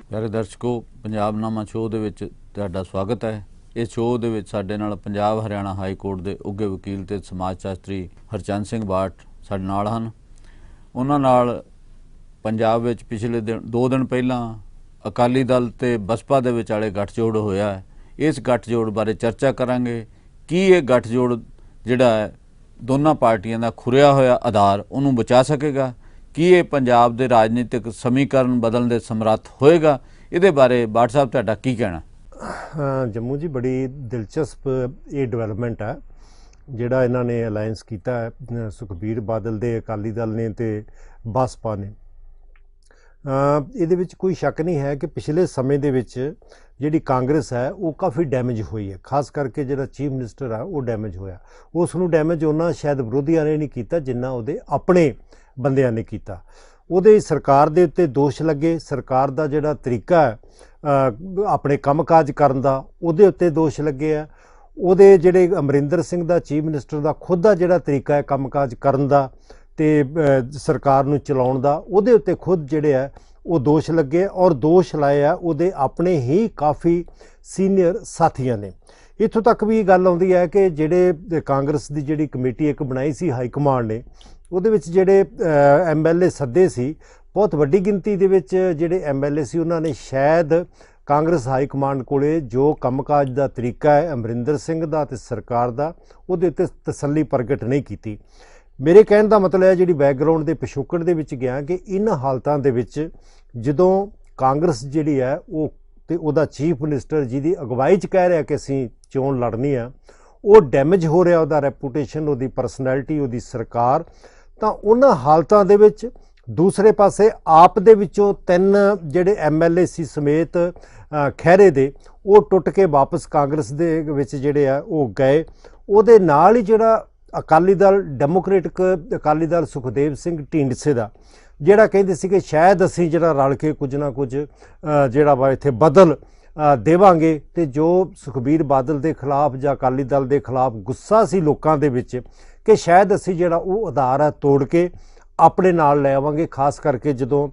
प्यारे दर्शकों, पंजाबनामा शो ਦੇ ਵਿੱਚ ਤੁਹਾਡਾ ਸਵਾਗਤ ਹੈ। ਇਸ ਸ਼ੋਅ ਦੇ ਵਿੱਚ ਸਾਡੇ ਨਾਲ ਪੰਜਾਬ ਹਰਿਆਣਾ ਹਾਈ ਕੋਰਟ ਦੇ ਉੱਘੇ ਵਕੀਲ ਤੇ ਸਮਾਜ ਸ਼ਾਸਤਰੀ ਹਰਚੰਦ ਸਿੰਘ ਬਾਟ ਸਾਡੇ ਨਾਲ ਹਨ। ਉਹਨਾਂ ਨਾਲ ਪੰਜਾਬ ਵਿੱਚ ਪਿਛਲੇ 2 ਦਿਨ ਪਹਿਲਾਂ ਅਕਾਲੀ ਦਲ ਤੇ ਬਸਪਾ ਦੇ ਵਿਚਾਲੇ ਗੱਠਜੋੜ ਹੋਇਆ ਹੈ। ਇਸ ਗੱਠਜੋੜ ਬਾਰੇ ਚਰਚਾ ਕਰਾਂਗੇ। ਕੀ ਇਹ ਗੱਠਜੋੜ ਜਿਹੜਾ ਹੈ ਦੋਨਾਂ ਪਾਰਟੀਆਂ ਦਾ ਖੁਰਿਆ ਹੋਇਆ ਆਧਾਰ ਉਹਨੂੰ ਬਚਾ ਸਕੇਗਾ? ਕੀ ਇਹ ਪੰਜਾਬ ਦੇ ਰਾਜਨੀਤਿਕ ਸਮੀਕਰਨ ਬਦਲਣ ਦੇ ਸਮਰੱਥ ਹੋਏਗਾ? ਇਹਦੇ ਬਾਰੇ ਬਾਟ ਸਾਹਿਬ ਤੁਹਾਡਾ ਕੀ ਕਹਿਣਾ? जम्मू जी बड़ी दिलचस्प ये डेवलपमेंट है जिहड़ा इन्हां ने अलायंस कीता है सुखबीर बादल दे अकाली दल ने ते बसपा ने। ਇਹਦੇ ਵਿੱਚ ਕੋਈ ਸ਼ੱਕ ਨਹੀਂ ਹੈ ਕਿ ਪਿਛਲੇ ਸਮੇਂ ਦੇ ਵਿੱਚ ਜਿਹੜੀ ਕਾਂਗਰਸ ਹੈ ਉਹ ਕਾਫੀ ਡੈਮੇਜ ਹੋਈ ਹੈ। ਖਾਸ ਕਰਕੇ ਜਿਹੜਾ ਚੀਫ ਮਿਨਿਸਟਰ ਆ ਉਹ ਡੈਮੇਜ ਹੋਇਆ। ਉਸ ਨੂੰ ਡੈਮੇਜ ਉਹਨਾਂ ਸ਼ਾਇਦ ਵਿਰੋਧੀਆਂ ਨੇ ਨਹੀਂ ਕੀਤਾ ਜਿੰਨਾ ਉਹਦੇ ਆਪਣੇ ਬੰਦਿਆਂ ਨੇ ਕੀਤਾ। ਉਹਦੇ ਸਰਕਾਰ ਦੇ ਉੱਤੇ ਦੋਸ਼ ਲੱਗੇ। ਸਰਕਾਰ ਦਾ ਜਿਹੜਾ ਤਰੀਕਾ ਹੈ ਆਪਣੇ ਕੰਮਕਾਜ ਕਰਨ ਦਾ ਉਹਦੇ ਉੱਤੇ ਦੋਸ਼ ਲੱਗੇ ਆ। ਉਹਦੇ ਜਿਹੜੇ ਅਮਰਿੰਦਰ ਸਿੰਘ ਦਾ ਚੀਫ ਮਿਨਿਸਟਰ ਦਾ ਖੁਦ ਦਾ ਜਿਹੜਾ ਤਰੀਕਾ ਹੈ ਕੰਮਕਾਜ ਕਰਨ ਦਾ ਤੇ ਸਰਕਾਰ ਨੂੰ ਚਲਾਉਣ ਦਾ ਉਹਦੇ ਉੱਤੇ ਖੁਦ ਜਿਹੜੇ ਆ ਉਹ ਦੋਸ਼ ਲੱਗੇ ਔਰ ਦੋਸ਼ ਲਾਏ ਆ ਉਹਦੇ ਆਪਣੇ ਹੀ ਕਾਫੀ ਸੀਨੀਅਰ ਸਾਥੀਆਂ ਨੇ। ਇੱਥੋਂ ਤੱਕ ਵੀ ਗੱਲ ਆਉਂਦੀ ਹੈ ਕਿ ਜਿਹੜੇ ਕਾਂਗਰਸ ਦੀ ਜਿਹੜੀ ਕਮੇਟੀ ਇੱਕ ਬਣਾਈ ਸੀ ਹਾਈ ਕਮਾਂਡ ਨੇ ਉਹਦੇ ਵਿੱਚ ਜਿਹੜੇ MLA ਸੱਦੇ ਸੀ ਬਹੁਤ ਵੱਡੀ ਗਿਣਤੀ ਦੇ ਵਿੱਚ ਜਿਹੜੇ MLA ਸੀ ਉਹਨਾਂ ਨੇ ਸ਼ਾਇਦ ਕਾਂਗਰਸ ਹਾਈ ਕਮਾਂਡ ਕੋਲੇ ਜੋ ਕੰਮਕਾਜ ਦਾ ਤਰੀਕਾ ਹੈ ਅਮਰਿੰਦਰ ਸਿੰਘ ਦਾ ਤੇ ਸਰਕਾਰ ਦਾ ਉਹਦੇ ਉੱਤੇ ਤਸੱਲੀ ਪ੍ਰਗਟ ਨਹੀਂ ਕੀਤੀ। ਮੇਰੇ ਕਹਿਣ ਦਾ ਮਤਲਬ ਹੈ ਜਿਹੜੀ ਬੈਕਗਰਾਊਂਡ ਦੇ ਪਿਛੋਕੜ ਦੇ ਵਿੱਚ ਗਿਆ ਕਿ ਇਹਨਾਂ ਹਾਲਤਾਂ ਦੇ ਵਿੱਚ ਜਦੋਂ ਕਾਂਗਰਸ ਜਿਹੜੀ ਹੈ ਉਹ ਤੇ ਉਹਦਾ ਚੀਫ ਮਿਨਿਸਟਰ ਜਿਹਦੀ ਅਗਵਾਈ 'ਚ ਕਹਿ ਰਿਹਾ ਕਿ ਅਸੀਂ ਚੋਣ ਲੜਨੀ ਆ ਉਹ ਡੈਮੇਜ ਹੋ ਰਿਹਾ ਉਹਦਾ ਰੈਪੂਟੇਸ਼ਨ ਉਹਦੀ ਪਰਸਨੈਲਿਟੀ ਉਹਦੀ ਸਰਕਾਰ। ਤਾਂ ਉਹਨਾਂ ਹਾਲਤਾਂ ਦੇ ਵਿੱਚ ਦੂਸਰੇ ਪਾਸੇ ਆਪ ਦੇ ਵਿੱਚੋਂ 3 ਜਿਹੜੇ MLA ਸੀ ਸਮੇਤ ਖਹਿਰੇ ਦੇ ਉਹ ਟੁੱਟ ਕੇ ਵਾਪਸ ਕਾਂਗਰਸ ਦੇ ਵਿੱਚ ਜਿਹੜੇ ਆ ਉਹ ਗਏ। ਉਹਦੇ ਨਾਲ ਹੀ ਜਿਹੜਾ ਅਕਾਲੀ ਦਲ ਡੈਮੋਕ੍ਰੈਟਿਕ ਅਕਾਲੀ ਦਲ ਸੁਖਦੇਵ ਸਿੰਘ ਢੀਂਡਸੇ ਦਾ ਜਿਹੜਾ ਕਹਿੰਦੇ ਸੀ ਕਿ ਸ਼ਾਇਦ ਅਸੀਂ ਜਿਹੜਾ ਰਲ ਕੇ ਕੁਝ ਨਾ ਕੁਝ ਜਿਹੜਾ ਵਾ ਇੱਥੇ ਬਦਲ ਦੇਵਾਂਗੇ ਤੇ ਜੋ ਸੁਖਬੀਰ ਬਾਦਲ ਦੇ ਖਿਲਾਫ ਜਾਂ ਅਕਾਲੀ ਦਲ ਦੇ ਖਿਲਾਫ ਗੁੱਸਾ ਸੀ ਲੋਕਾਂ ਦੇ ਵਿੱਚ ਕਿ ਸ਼ਾਇਦ ਅਸੀਂ ਜਿਹੜਾ ਉਹ ਆਧਾਰ ਹੈ ਤੋੜ ਕੇ ਆਪਣੇ ਨਾਲ ਲੈ ਆਵਾਂਗੇ। ਖਾਸ ਕਰਕੇ ਜਦੋਂ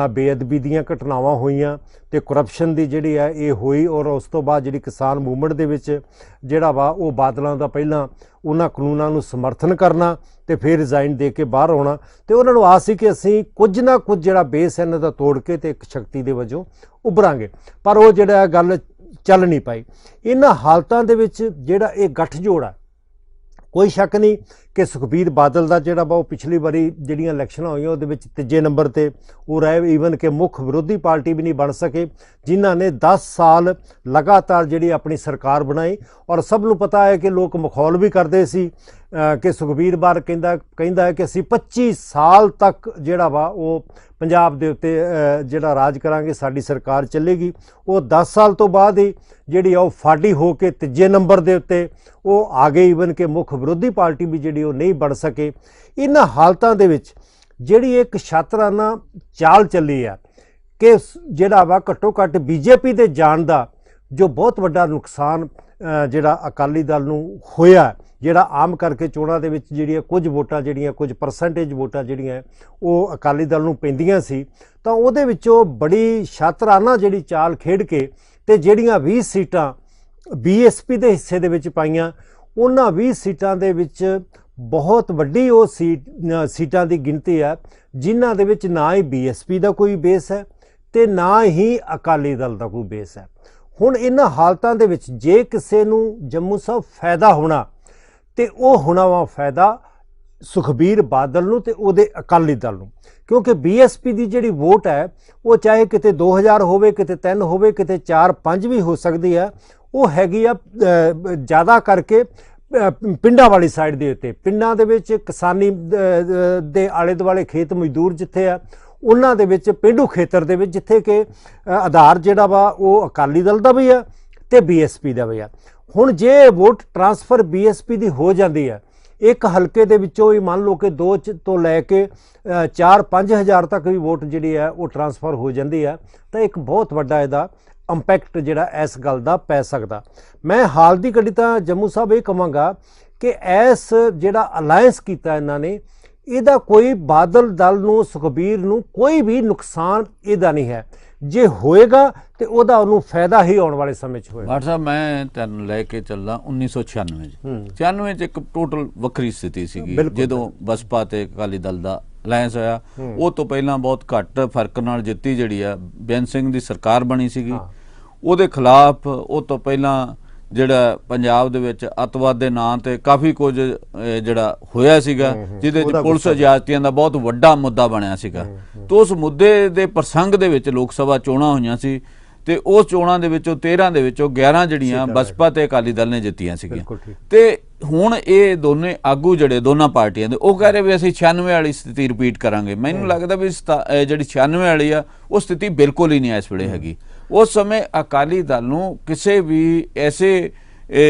ਬੇਅਦਬੀ ਦੀਆਂ ਘਟਨਾਵਾਂ ਹੋਈਆਂ ਤੇ ਕਰਪਸ਼ਨ ਦੀ ਜਿਹੜੀ ਹੈ ਇਹ ਹੋਈ ਔਰ ਉਸ ਤੋਂ ਬਾਅਦ ਜਿਹੜੀ ਕਿਸਾਨ ਮੂਵਮੈਂਟ ਦੇ ਵਿੱਚ ਜਿਹੜਾ ਵਾ ਉਹ ਬਾਦਲਾਂ ਦਾ ਪਹਿਲਾਂ ਉਹਨਾਂ ਕਾਨੂੰਨਾਂ ਨੂੰ ਸਮਰਥਨ ਕਰਨਾ ਤੇ ਫਿਰ ਰਿਜ਼ਾਈਨ ਦੇ ਕੇ ਬਾਹਰ ਆਉਣਾ ਤੇ ਉਹਨਾਂ ਨੂੰ ਆਸ ਸੀ ਕਿ ਅਸੀਂ ਕੁਝ ਨਾ ਕੁਝ ਜਿਹੜਾ ਬੇਸ ਇਹਨਾਂ ਦਾ ਤੋੜ ਕੇ ਤੇ ਇੱਕ ਸ਼ਕਤੀ ਦੇ ਵਜੋਂ ਉੱਭਰਾਂਗੇ। ਪਰ ਉਹ ਜਿਹੜਾ ਗੱਲ ਚੱਲ ਨਹੀਂ ਪਾਈ। ਇਹਨਾਂ ਹਾਲਤਾਂ ਦੇ ਵਿੱਚ ਜਿਹੜਾ ਇਹ ਗੱਠਜੋੜ ਆ ਕੋਈ ਸ਼ੱਕ ਨਹੀਂ ਕਿ ਸੁਖਬੀਰ ਬਾਦਲ ਦਾ ਜਿਹੜਾ ਵਾ ਉਹ ਪਿਛਲੀ ਵਾਰੀ ਜਿਹੜੀਆਂ ਇਲੈਕਸ਼ਨਾਂ ਹੋਈਆਂ ਉਹਦੇ ਵਿੱਚ 3 ਨੰਬਰ ਤੇ ਉਹ ਰਹੇ। ਈਵਨ ਕਿ ਮੁੱਖ ਵਿਰੋਧੀ ਪਾਰਟੀ ਵੀ ਨਹੀਂ ਬਣ ਸਕੇ ਜਿਨ੍ਹਾਂ ਨੇ 10 ਸਾਲ ਲਗਾਤਾਰ ਜਿਹੜੀ ਆਪਣੀ ਸਰਕਾਰ ਬਣਾਈ ਔਰ ਸਭ ਨੂੰ ਪਤਾ ਹੈ ਕਿ ਲੋਕ ਮਖੌਲ ਵੀ ਕਰਦੇ ਸੀ ਕਿ ਸੁਖਬੀਰ ਬਾਦਲ ਕਹਿੰਦਾ ਹੈ ਕਿ ਅਸੀਂ 25 ਸਾਲ ਤੱਕ ਜਿਹੜਾ ਵਾ ਉਹ ਪੰਜਾਬ ਦੇ ਉੱਤੇ ਜਿਹੜਾ ਰਾਜ ਕਰਾਂਗੇ, ਸਾਡੀ ਸਰਕਾਰ ਚੱਲੇਗੀ। ਉਹ 10 ਸਾਲ ਤੋਂ ਬਾਅਦ ਹੀ ਜਿਹੜੀ ਆ ਉਹ ਫਾਡੀ ਹੋ ਕੇ 3 ਨੰਬਰ ਦੇ ਉੱਤੇ ਉਹ ਆ ਗਏ। ਈਵਨ ਕਿ ਮੁੱਖ ਵਿਰੋਧੀ ਪਾਰਟੀ ਵੀ ਜਿਹੜੀ ਉਹ ਨਹੀਂ ਬਣ ਸਕੇ। ਇਹਨਾਂ ਹਾਲਤਾਂ ਦੇ ਵਿੱਚ ਜਿਹੜੀ ਇੱਕ ਸ਼ਾਤਰਾਨਾ ਚਾਲ ਚੱਲੀ ਆ ਕਿ ਜਿਹੜਾ ਵਾ ਘੱਟੋ ਘੱਟ BJP ਦੇ ਜਾਣ ਦਾ ਜੋ ਬਹੁਤ ਵੱਡਾ ਨੁਕਸਾਨ ਜਿਹੜਾ ਅਕਾਲੀ ਦਲ ਨੂੰ ਹੋਇਆ, ਜਿਹੜਾ ਆਮ ਕਰਕੇ ਚੋਣਾਂ ਦੇ ਵਿੱਚ ਜਿਹੜੀਆਂ ਕੁਝ ਵੋਟਾਂ ਜਿਹੜੀਆਂ ਕੁਝ ਪਰਸੈਂਟੇਜ ਵੋਟਾਂ ਜਿਹੜੀਆਂ ਉਹ ਅਕਾਲੀ ਦਲ ਨੂੰ ਪੈਂਦੀਆਂ ਸੀ ਤਾਂ ਉਹਦੇ ਵਿੱਚੋਂ ਬੜੀ ਸ਼ਾਤਰਾਨਾ ਜਿਹੜੀ ਚਾਲ ਖੇਡ ਕੇ ਤੇ ਜਿਹੜੀਆਂ 20 ਸੀਟਾਂ BSP ਦੇ ਹਿੱਸੇ ਦੇ ਵਿੱਚ ਪਾਈਆਂ ਉਹਨਾਂ 20 ਸੀਟਾਂ ਦੇ ਵਿੱਚ ਬਹੁਤ ਵੱਡੀ ਉਹ ਸੀਟਾਂ ਦੀ ਗਿਣਤੀ ਹੈ ਜਿਨ੍ਹਾਂ ਦੇ ਵਿੱਚ ਨਾ ਹੀ BSP ਦਾ ਕੋਈ ਬੇਸ ਹੈ ਤੇ ਨਾ ਹੀ ਅਕਾਲੀ ਦਲ ਦਾ ਕੋਈ ਬੇਸ ਹੈ। ਹੁਣ ਇਹਨਾਂ ਹਾਲਤਾਂ ਦੇ ਵਿੱਚ ਜੇ ਕਿਸੇ ਨੂੰ ਜੰਮੂ ਸਾਹਿਬ ਫਾਇਦਾ ਹੋਣਾ ਤੇ ਉਹ ਹੋਣਾ ਵਾ ਫਾਇਦਾ ਸੁਖਬੀਰ ਬਾਦਲ ਨੂੰ ਤੇ ਉਹਦੇ ਅਕਾਲੀ ਦਲ ਨੂੰ, ਕਿਉਂਕਿ BSP ਦੀ ਜਿਹੜੀ ਵੋਟ ਹੈ ਉਹ ਚਾਹੇ ਕਿਤੇ 2000 ਹੋਵੇ, ਕਿਤੇ 3 ਹੋਵੇ, ਕਿਤੇ 4-5 ਵੀ ਹੋ ਸਕਦੀ ਹੈ। ਉਹ ਹੈਗੀ ਆ ਜ਼ਿਆਦਾ ਕਰਕੇ ਪਿੰਡਾਂ ਵਾਲੀ ਸਾਈਡ ਦੇ ਉੱਤੇ। ਪਿੰਡਾਂ ਦੇ ਵਿੱਚ ਕਿਸਾਨੀ ਦੇ ਆਲੇ ਦੁਆਲੇ ਖੇਤ ਮਜ਼ਦੂਰ ਜਿੱਥੇ ਆ ਉਹਨਾਂ ਦੇ ਵਿੱਚ ਪੇਂਡੂ ਖੇਤਰ ਦੇ ਵਿੱਚ ਜਿੱਥੇ ਕਿ ਆਧਾਰ ਜਿਹੜਾ ਵਾ ਉਹ ਅਕਾਲੀ ਦਲ ਦਾ ਵੀ ਆ ਤੇ BSP ਦਾ ਵੀ ਆ। ਹੁਣ ਜੇ ਵੋਟ ਟਰਾਂਸਫਰ BSP ਦੀ ਹੋ ਜਾਂਦੀ ਹੈ ਇੱਕ ਹਲਕੇ ਦੇ ਵਿੱਚੋਂ ਹੀ ਮੰਨ ਲਓ ਕਿ 2 ਤੋਂ ਲੈ ਕੇ 4-5 ਹਜ਼ਾਰ ਤੱਕ ਵੀ ਵੋਟ ਜਿਹੜੀ ਹੈ ਉਹ ਟਰਾਂਸਫਰ ਹੋ ਜਾਂਦੀ ਹੈ ਤਾਂ ਇੱਕ ਬਹੁਤ ਵੱਡਾ ਇਹਦਾ ਇੰਪੈਕਟ ਜਿਹੜਾ ਇਸ ਗੱਲ ਦਾ ਪੈ ਸਕਦਾ। ਮੈਂ ਹਾਲ ਦੀ ਘੜੀ ਤਾਂ ਜੰਮੂ ਸਾਹਿਬ ਇਹ ਕਹਾਂਗਾ ਕਿ ਇਸ ਜਿਹੜਾ ਅਲਾਇੰਸ ਕੀਤਾ ਇਹਨਾਂ ਨੇ ਇਹਦਾ ਕੋਈ ਬਾਦਲ ਦਲ ਨੂੰ, ਸੁਖਬੀਰ ਨੂੰ ਕੋਈ ਵੀ ਨੁਕਸਾਨ ਇਹਦਾ ਨਹੀਂ ਹੈ। ਜੇ ਹੋਏਗਾ ਤੇ ਉਹਦਾ ਉਹਨੂੰ ਫਾਇਦਾ ਹੀ ਆਉਣ ਵਾਲੇ ਸਮੇਂ 'ਚ ਹੋਏਗਾ। ਬਾਠ ਸਾਹਿਬ, ਮੈਂ ਤੈਨੂੰ ਲੈ ਕੇ ਚੱਲਾਂ 1996 ਚ। 96 ਚ ਇੱਕ ਟੋਟਲ ਵੱਖਰੀ ਸਥਿਤੀ ਸੀਗੀ ਜਦੋਂ ਬਸਪਾ ਤੇ ਅਕਾਲੀ ਦਲ ਦਾ ਅਲਾਇੰਸ ਹੋਇਆ। ਉਹ ਤੋਂ ਪਹਿਲਾਂ ਬਹੁਤ ਘੱਟ ਫਰਕ ਨਾਲ ਜਿੱਤੀ ਜਿਹੜੀ ਆ ਬੇਅੰਤ ਸਿੰਘ ਦੀ ਸਰਕਾਰ ਬਣੀ ਸੀਗੀ। ਉਹਦੇ ਖਿਲਾਫ ਉਹ ਤੋਂ ਪਹਿਲਾਂ ਜਿਹੜਾ ਪੰਜਾਬ ਦੇ ਵਿੱਚ ਅੱਤਵਾਦ ਦੇ ਨਾਂ ਤੇ ਕਾਫੀ ਕੁਝ ਜਿਹੜਾ ਹੋਇਆ ਸੀਗਾ, ਜਿਹਦੇ ਚ ਪੁਲਿਸ ਅਜਾਜ਼ਤੀਆਂ ਦਾ ਬਹੁਤ ਵੱਡਾ ਮੁੱਦਾ ਬਣਿਆ ਸੀਗਾ। ਤੇ ਉਸ ਮੁੱਦੇ ਦੇ ਪ੍ਰਸੰਗ ਦੇ ਵਿੱਚ ਲੋਕ ਸਭਾ ਚੋਣਾਂ ਹੋਈਆਂ ਸੀ ਤੇ ਉਸ ਚੋਣਾਂ ਦੇ ਵਿੱਚੋਂ 13 ਦੇ ਵਿੱਚੋਂ 11 ਜਿਹੜੀਆਂ ਬਸਪਾ ਤੇ ਅਕਾਲੀ ਦਲ ਨੇ ਜਿੱਤੀਆਂ ਸੀਗੀਆਂ। ਤੇ ਹੁਣ ਇਹ ਦੋਨੇ ਆਗੂ ਜਿਹੜੇ ਦੋਨਾਂ ਪਾਰਟੀਆਂ ਦੇ, ਉਹ ਕਹਿ ਰਹੇ ਵੀ ਅਸੀਂ 96 ਵਾਲੀ ਸਥਿਤੀ ਰਿਪੀਟ ਕਰਾਂਗੇ। ਮੈਨੂੰ ਲੱਗਦਾ ਵੀ ਜਿਹੜੀ 96 ਵਾਲੀ ਆ ਉਹ ਸਥਿਤੀ ਬਿਲਕੁਲ ਹੀ ਨਹੀਂ ਇਸ ਵੇਲੇ ਹੈਗੀ। ਉਸ ਸਮੇਂ ਅਕਾਲੀ ਦਲ ਨੂੰ ਕਿਸੇ ਵੀ ਐਸੇ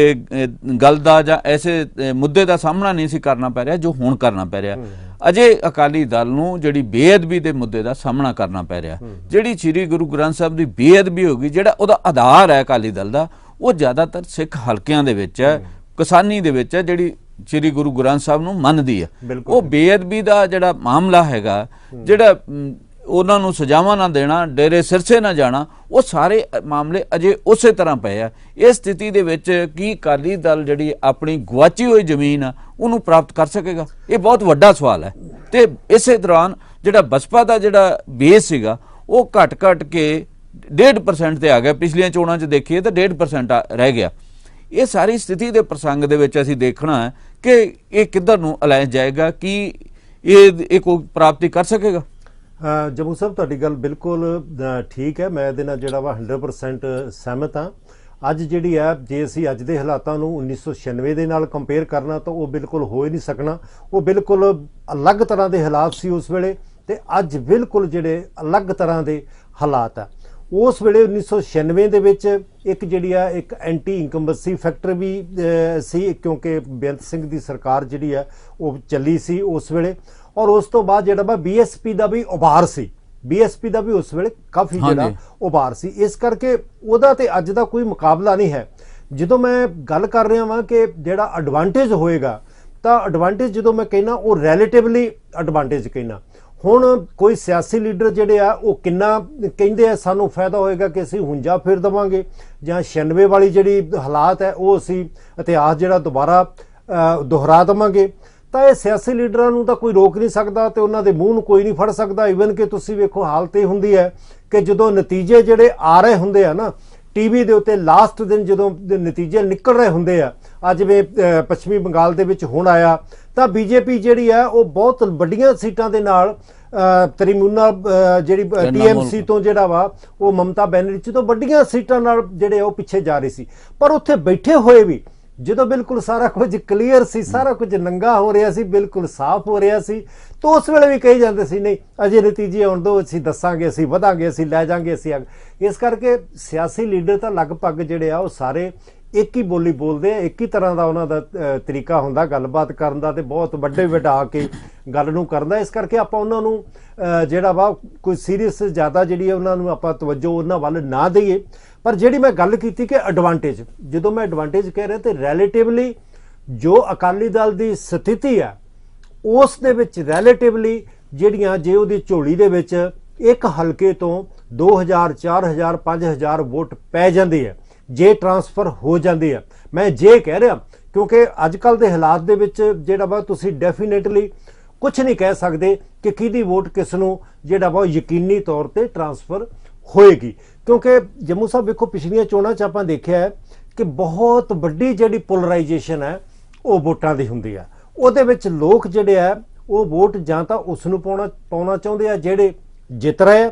ਗੱਲ ਦਾ ਜਾਂ ਐਸੇ ਮੁੱਦੇ ਦਾ ਸਾਹਮਣਾ ਨਹੀਂ ਸੀ ਕਰਨਾ ਪੈ ਰਿਹਾ ਜੋ ਹੁਣ ਕਰਨਾ ਪੈ ਰਿਹਾ। ਅਜੇ ਅਕਾਲੀ ਦਲ ਨੂੰ ਜਿਹੜੀ ਬੇਅਦਬੀ ਦੇ ਮੁੱਦੇ ਦਾ ਸਾਹਮਣਾ ਕਰਨਾ ਪੈ ਰਿਹਾ। ਜਿਹੜੀ ਸ੍ਰੀ ਗੁਰੂ ਗ੍ਰੰਥ ਸਾਹਿਬ ਦੀ ਬੇਅਦਬੀ ਹੋ ਗਈ, ਜਿਹੜਾ ਉਹਦਾ ਆਧਾਰ ਹੈ ਅਕਾਲੀ ਦਲ ਦਾ, ਉਹ ਜ਼ਿਆਦਾਤਰ ਸਿੱਖ ਹਲਕਿਆਂ ਦੇ ਵਿੱਚ ਹੈ, ਕਿਸਾਨੀ ਦੇ ਵਿੱਚ ਹੈ, ਜਿਹੜੀ ਸ੍ਰੀ ਗੁਰੂ ਗ੍ਰੰਥ ਸਾਹਿਬ ਨੂੰ ਮੰਨਦੀ ਹੈ। ਉਹ ਬੇਅਦਬੀ ਦਾ ਜਿਹੜਾ ਮਾਮਲਾ ਹੈਗਾ, ਜਿਹੜਾ ਉਹਨਾਂ ਨੂੰ ਸਜ਼ਾਵਾਂ ਨਾ ਦੇਣਾ, ਡੇਰੇ ਸਿਰਸੇ ਨਾ ਜਾਣਾ, ਉਹ ਸਾਰੇ ਮਾਮਲੇ ਅਜੇ ਉਸੇ ਤਰ੍ਹਾਂ ਪਏ ਆ। ਇਸ ਸਥਿਤੀ ਦੇ ਵਿੱਚ ਕੀ ਅਕਾਲੀ ਦਲ ਜਿਹੜੀ ਆਪਣੀ ਗੁਆਚੀ ਹੋਈ ਜ਼ਮੀਨ ਆ ਉਹਨੂੰ ਪ੍ਰਾਪਤ ਕਰ ਸਕੇਗਾ? ਇਹ ਬਹੁਤ ਵੱਡਾ ਸਵਾਲ ਹੈ। ਤੇ ਇਸੇ ਦੌਰਾਨ ਜਿਹੜਾ ਬਸਪਾ ਦਾ ਜਿਹੜਾ ਬੇਸ ਸੀਗਾ ਉਹ ਘਟ ਕੇ 1.5% ਤੇ ਆ ਗਿਆ। ਪਿਛਲੀਆਂ ਚੋਣਾਂ 'ਚ ਦੇਖੀਏ ਤਾਂ 1.5% ਰਹਿ ਗਿਆ। ਇਹ ਸਾਰੀ ਸਥਿਤੀ ਦੇ ਪ੍ਰਸੰਗ ਦੇ ਵਿੱਚ ਅਸੀਂ ਦੇਖਣਾ ਹੈ ਕਿ ਇਹ ਕਿੱਧਰ ਨੂੰ ਅਲਾਇੰਸ ਜਾਏਗਾ, ਕੀ ਇਹ ਕੋਈ ਪ੍ਰਾਪਤੀ ਕਰ ਸਕੇਗਾ? ਜੰਮੂ ਸਾਹਿਬ, ਤੁਹਾਡੀ ਗੱਲ ਬਿਲਕੁਲ ਠੀਕ ਹੈ। ਮੈਂ ਇਹਦੇ ਨਾਲ ਜਿਹੜਾ ਵਾ 100% ਸਹਿਮਤ ਹਾਂ। ਅੱਜ ਜਿਹੜੀ ਹੈ, ਜੇ ਅਸੀਂ ਅੱਜ ਦੇ ਹਾਲਾਤਾਂ ਨੂੰ 1996 ਦੇ ਨਾਲ ਕੰਪੇਅਰ ਕਰਨਾ ਤਾਂ ਉਹ ਬਿਲਕੁਲ ਹੋ ਹੀ ਨਹੀਂ ਸਕਣਾ। ਉਹ ਬਿਲਕੁਲ ਅਲੱਗ ਤਰ੍ਹਾਂ ਦੇ ਹਾਲਾਤ ਸੀ ਉਸ ਵੇਲੇ, ਤੇ ਅੱਜ ਬਿਲਕੁਲ ਜਿਹੜੇ ਅਲੱਗ ਤਰ੍ਹਾਂ ਦੇ ਹਾਲਾਤ ਆ। ਉਸ ਵੇਲੇ 1996 ਦੇ ਵਿੱਚ ਇੱਕ ਜਿਹੜੀ ਆ ਇੱਕ ਐਂਟੀ ਇਨਕੰਬੈਂਸੀ ਫੈਕਟਰ ਵੀ ਸੀ, ਕਿਉਂਕਿ ਬੇਅੰਤ ਸਿੰਘ ਦੀ ਸਰਕਾਰ ਜਿਹੜੀ ਆ ਉਹ ਚੱਲੀ ਸੀ ਉਸ ਵੇਲੇ। ਔਰ ਉਸ ਤੋਂ ਬਾਅਦ ਜਿਹੜਾ ਵਾ ਬੀਐਸਪੀ ਦਾ ਵੀ ਉਭਾਰ ਸੀ। ਬੀਐਸਪੀ ਦਾ ਵੀ ਉਸ ਵੇਲੇ ਕਾਫੀ ਜਿਹੜਾ ਉਭਾਰ ਸੀ। ਇਸ ਕਰਕੇ ਉਹਦਾ ਤੇ ਅੱਜ ਦਾ ਕੋਈ ਮੁਕਾਬਲਾ ਨਹੀਂ ਹੈ। ਜਦੋਂ ਮੈਂ ਗੱਲ ਕਰ ਰਿਹਾ ਵਾਂ ਕਿ ਜਿਹੜਾ ਐਡਵਾਂਟੇਜ ਹੋਏਗਾ, ਤਾਂ ਐਡਵਾਂਟੇਜ ਜਦੋਂ ਮੈਂ ਕਹਿਣਾ ਉਹ ਰਿਲੇਟਿਵਲੀ ਐਡਵਾਂਟੇਜ ਕਹਿਣਾ। ਹੁਣ ਕੋਈ ਸਿਆਸੀ ਲੀਡਰ ਜਿਹੜੇ ਆ ਉਹ ਕਿੰਨਾ ਕਹਿੰਦੇ ਆ ਸਾਨੂੰ ਫਾਇਦਾ ਹੋਏਗਾ ਕਿ ਅਸੀਂ ਹੁੰਜਾ ਫੇਰ ਦੇਵਾਂਗੇ, ਜਾਂ 96 ਵਾਲੀ ਜਿਹੜੀ ਹਾਲਾਤ ਹੈ ਉਹ ਅਸੀਂ ਇਤਿਹਾਸ ਜਿਹੜਾ ਦੁਬਾਰਾ ਦੁਹਰਾ ਦੇਵਾਂਗੇ। ਤਾਂ ਇਹ ਸਿਆਸੀ ਲੀਡਰਾਂ ਨੂੰ ਤਾਂ ਕੋਈ ਰੋਕ ਨਹੀਂ ਸਕਦਾ ਤੇ ਉਹਨਾਂ ਦੇ ਮੂੰਹ ਨੂੰ ਕੋਈ ਨਹੀਂ ਫੜ ਸਕਦਾ। ਈਵਨ ਕਿ ਤੁਸੀਂ ਵੇਖੋ ਹਾਲਤ ਇਹ ਹੁੰਦੀ ਹੈ ਕਿ ਜਦੋਂ ਨਤੀਜੇ ਜਿਹੜੇ ਆ ਰਹੇ ਹੁੰਦੇ ਆ ਨਾ ਟੀਵੀ ਦੇ ਉੱਤੇ, ਲਾਸਟ ਦਿਨ ਜਦੋਂ ਨਤੀਜੇ ਨਿਕਲ ਰਹੇ ਹੁੰਦੇ ਆ, ਅੱਜ ਜਿਵੇਂ ਪੱਛਮੀ ਬੰਗਾਲ ਦੇ ਵਿੱਚ ਹੁਣ ਆਇਆ, ਤਾਂ ਬੀਜੇਪੀ ਜਿਹੜੀ ਆ ਉਹ ਬਹੁਤ ਵੱਡੀਆਂ ਸੀਟਾਂ ਦੇ ਨਾਲ ਤ੍ਰਿਮੂਨਲ ਜਿਹੜੀ ਟੀਐਮਸੀ ਤੋਂ ਜਿਹੜਾ ਵਾ ਉਹ ਮਮਤਾ ਬੈਨਰਜੀ ਤੋਂ ਵੱਡੀਆਂ ਸੀਟਾਂ ਨਾਲ ਜਿਹੜੇ ਉਹ ਪਿੱਛੇ ਜਾ ਰਹੀ ਸੀ। ਪਰ ਉੱਥੇ ਬੈਠੇ ਹੋਏ ਵੀ ਜਦੋਂ ਬਿਲਕੁਲ ਸਾਰਾ ਕੁਝ ਕਲੀਅਰ ਸੀ, ਸਾਰਾ ਕੁਝ ਨੰਗਾ ਹੋ ਰਿਹਾ ਸੀ, ਬਿਲਕੁਲ ਸਾਫ਼ ਹੋ ਰਿਹਾ ਸੀ, ਤਾਂ ਉਸ ਵੇਲੇ ਵੀ ਕਹੀ ਜਾਂਦੇ ਸੀ ਨਹੀਂ ਅਜੇ ਨਤੀਜੇ ਆਉਣ ਦਿਓ, ਅਸੀਂ ਦੱਸਾਂਗੇ, ਅਸੀਂ ਵਧਾਂਗੇ, ਅਸੀਂ ਲੈ ਜਾਾਂਗੇ, ਅਸੀਂ ਇਸ ਕਰਕੇ ਸਿਆਸੀ ਲੀਡਰ ਤਾਂ ਲਗਭਗ ਜਿਹੜੇ ਆ ਉਹ ਸਾਰੇ ਇੱਕ ਹੀ ਬੋਲੀ ਬੋਲਦੇ ਆ। ਇੱਕ ਹੀ ਤਰ੍ਹਾਂ ਦਾ ਉਹਨਾਂ ਦਾ ਤਰੀਕਾ ਹੁੰਦਾ ਗੱਲਬਾਤ ਕਰਨ ਦਾ, ਤੇ ਬਹੁਤ ਵੱਡੇ ਵਡਾ ਕੇ ਗੱਲ ਨੂੰ ਕਰਨ ਦਾ। ਇਸ ਕਰਕੇ ਆਪਾਂ ਉਹਨਾਂ ਨੂੰ ਜਿਹੜਾ ਵਾ ਕੋਈ ਸੀਰੀਅਸ ਜ਼ਿਆਦਾ ਜਿਹੜੀ ਉਹਨਾਂ ਨੂੰ ਆਪਾਂ ਤਵੱਜੋ ਉਹਨਾਂ ਵੱਲ ਨਾ ਦਈਏ। ਪਰ ਜਿਹੜੀ ਮੈਂ ਗੱਲ ਕੀਤੀ ਕਿ ਐਡਵਾਂਟੇਜ, ਜਦੋਂ ਮੈਂ ਐਡਵਾਂਟੇਜ ਕਹਿ ਰਿਹਾ ਤੇ ਰਿਲੇਟਿਵਲੀ ਜੋ ਅਕਾਲੀ ਦਲ ਦੀ ਸਥਿਤੀ ਆ ਉਸ ਦੇ ਵਿੱਚ ਰਿਲੇਟਿਵਲੀ ਜਿਹੜੀਆਂ ਜੇ ਉਹਦੀ ਝੋਲੀ ਦੇ ਵਿੱਚ ਇੱਕ ਹਲਕੇ ਤੋਂ 2000 4000 5000 ਵੋਟ ਪੈ ਜਾਂਦੇ ਆ, ਜੇ ਟਰਾਂਸਫਰ ਹੋ ਜਾਂਦੇ ਆ। ਮੈਂ ਜੇ ਕਹਿ ਰਿਹਾ ਕਿਉਂਕਿ ਅੱਜ ਕੱਲ੍ਹ ਦੇ ਹਾਲਾਤ ਦੇ ਵਿੱਚ ਜਿਹੜਾ ਵਾ ਤੁਸੀਂ ਡੈਫੀਨੇਟਲੀ ਕੁਝ ਨਹੀਂ ਕਹਿ ਸਕਦੇ ਕਿ ਕਿਹਦੀ ਵੋਟ ਕਿਸ ਨੂੰ ਜਿਹੜਾ ਵਾ ਯਕੀਨੀ ਤੌਰ ਤੇ ਟਰਾਂਸਫਰ ਹੋਏਗੀ। ਕਿਉਂਕਿ ਜੰਮੂ ਸਾਹਿਬ ਵੇਖੋ ਪਿਛਲੀਆਂ ਚੋਣਾਂ 'ਚ ਆਪਾਂ ਦੇਖਿਆ ਹੈ ਕਿ ਬਹੁਤ ਵੱਡੀ ਜਿਹੜੀ ਪੋਲਰਾਈਜੇਸ਼ਨ ਹੈ ਉਹ ਵੋਟਾਂ ਦੀ ਹੁੰਦੀ ਆ। ਉਹਦੇ ਵਿੱਚ ਲੋਕ ਜਿਹੜੇ ਆ ਉਹ ਵੋਟ ਜਾਂ ਤਾਂ ਉਸ ਨੂੰ ਪਾਉਣਾ ਚਾਹੁੰਦੇ ਆ ਜਿਹੜੇ ਜਿੱਤ ਰਹੇ ਆ,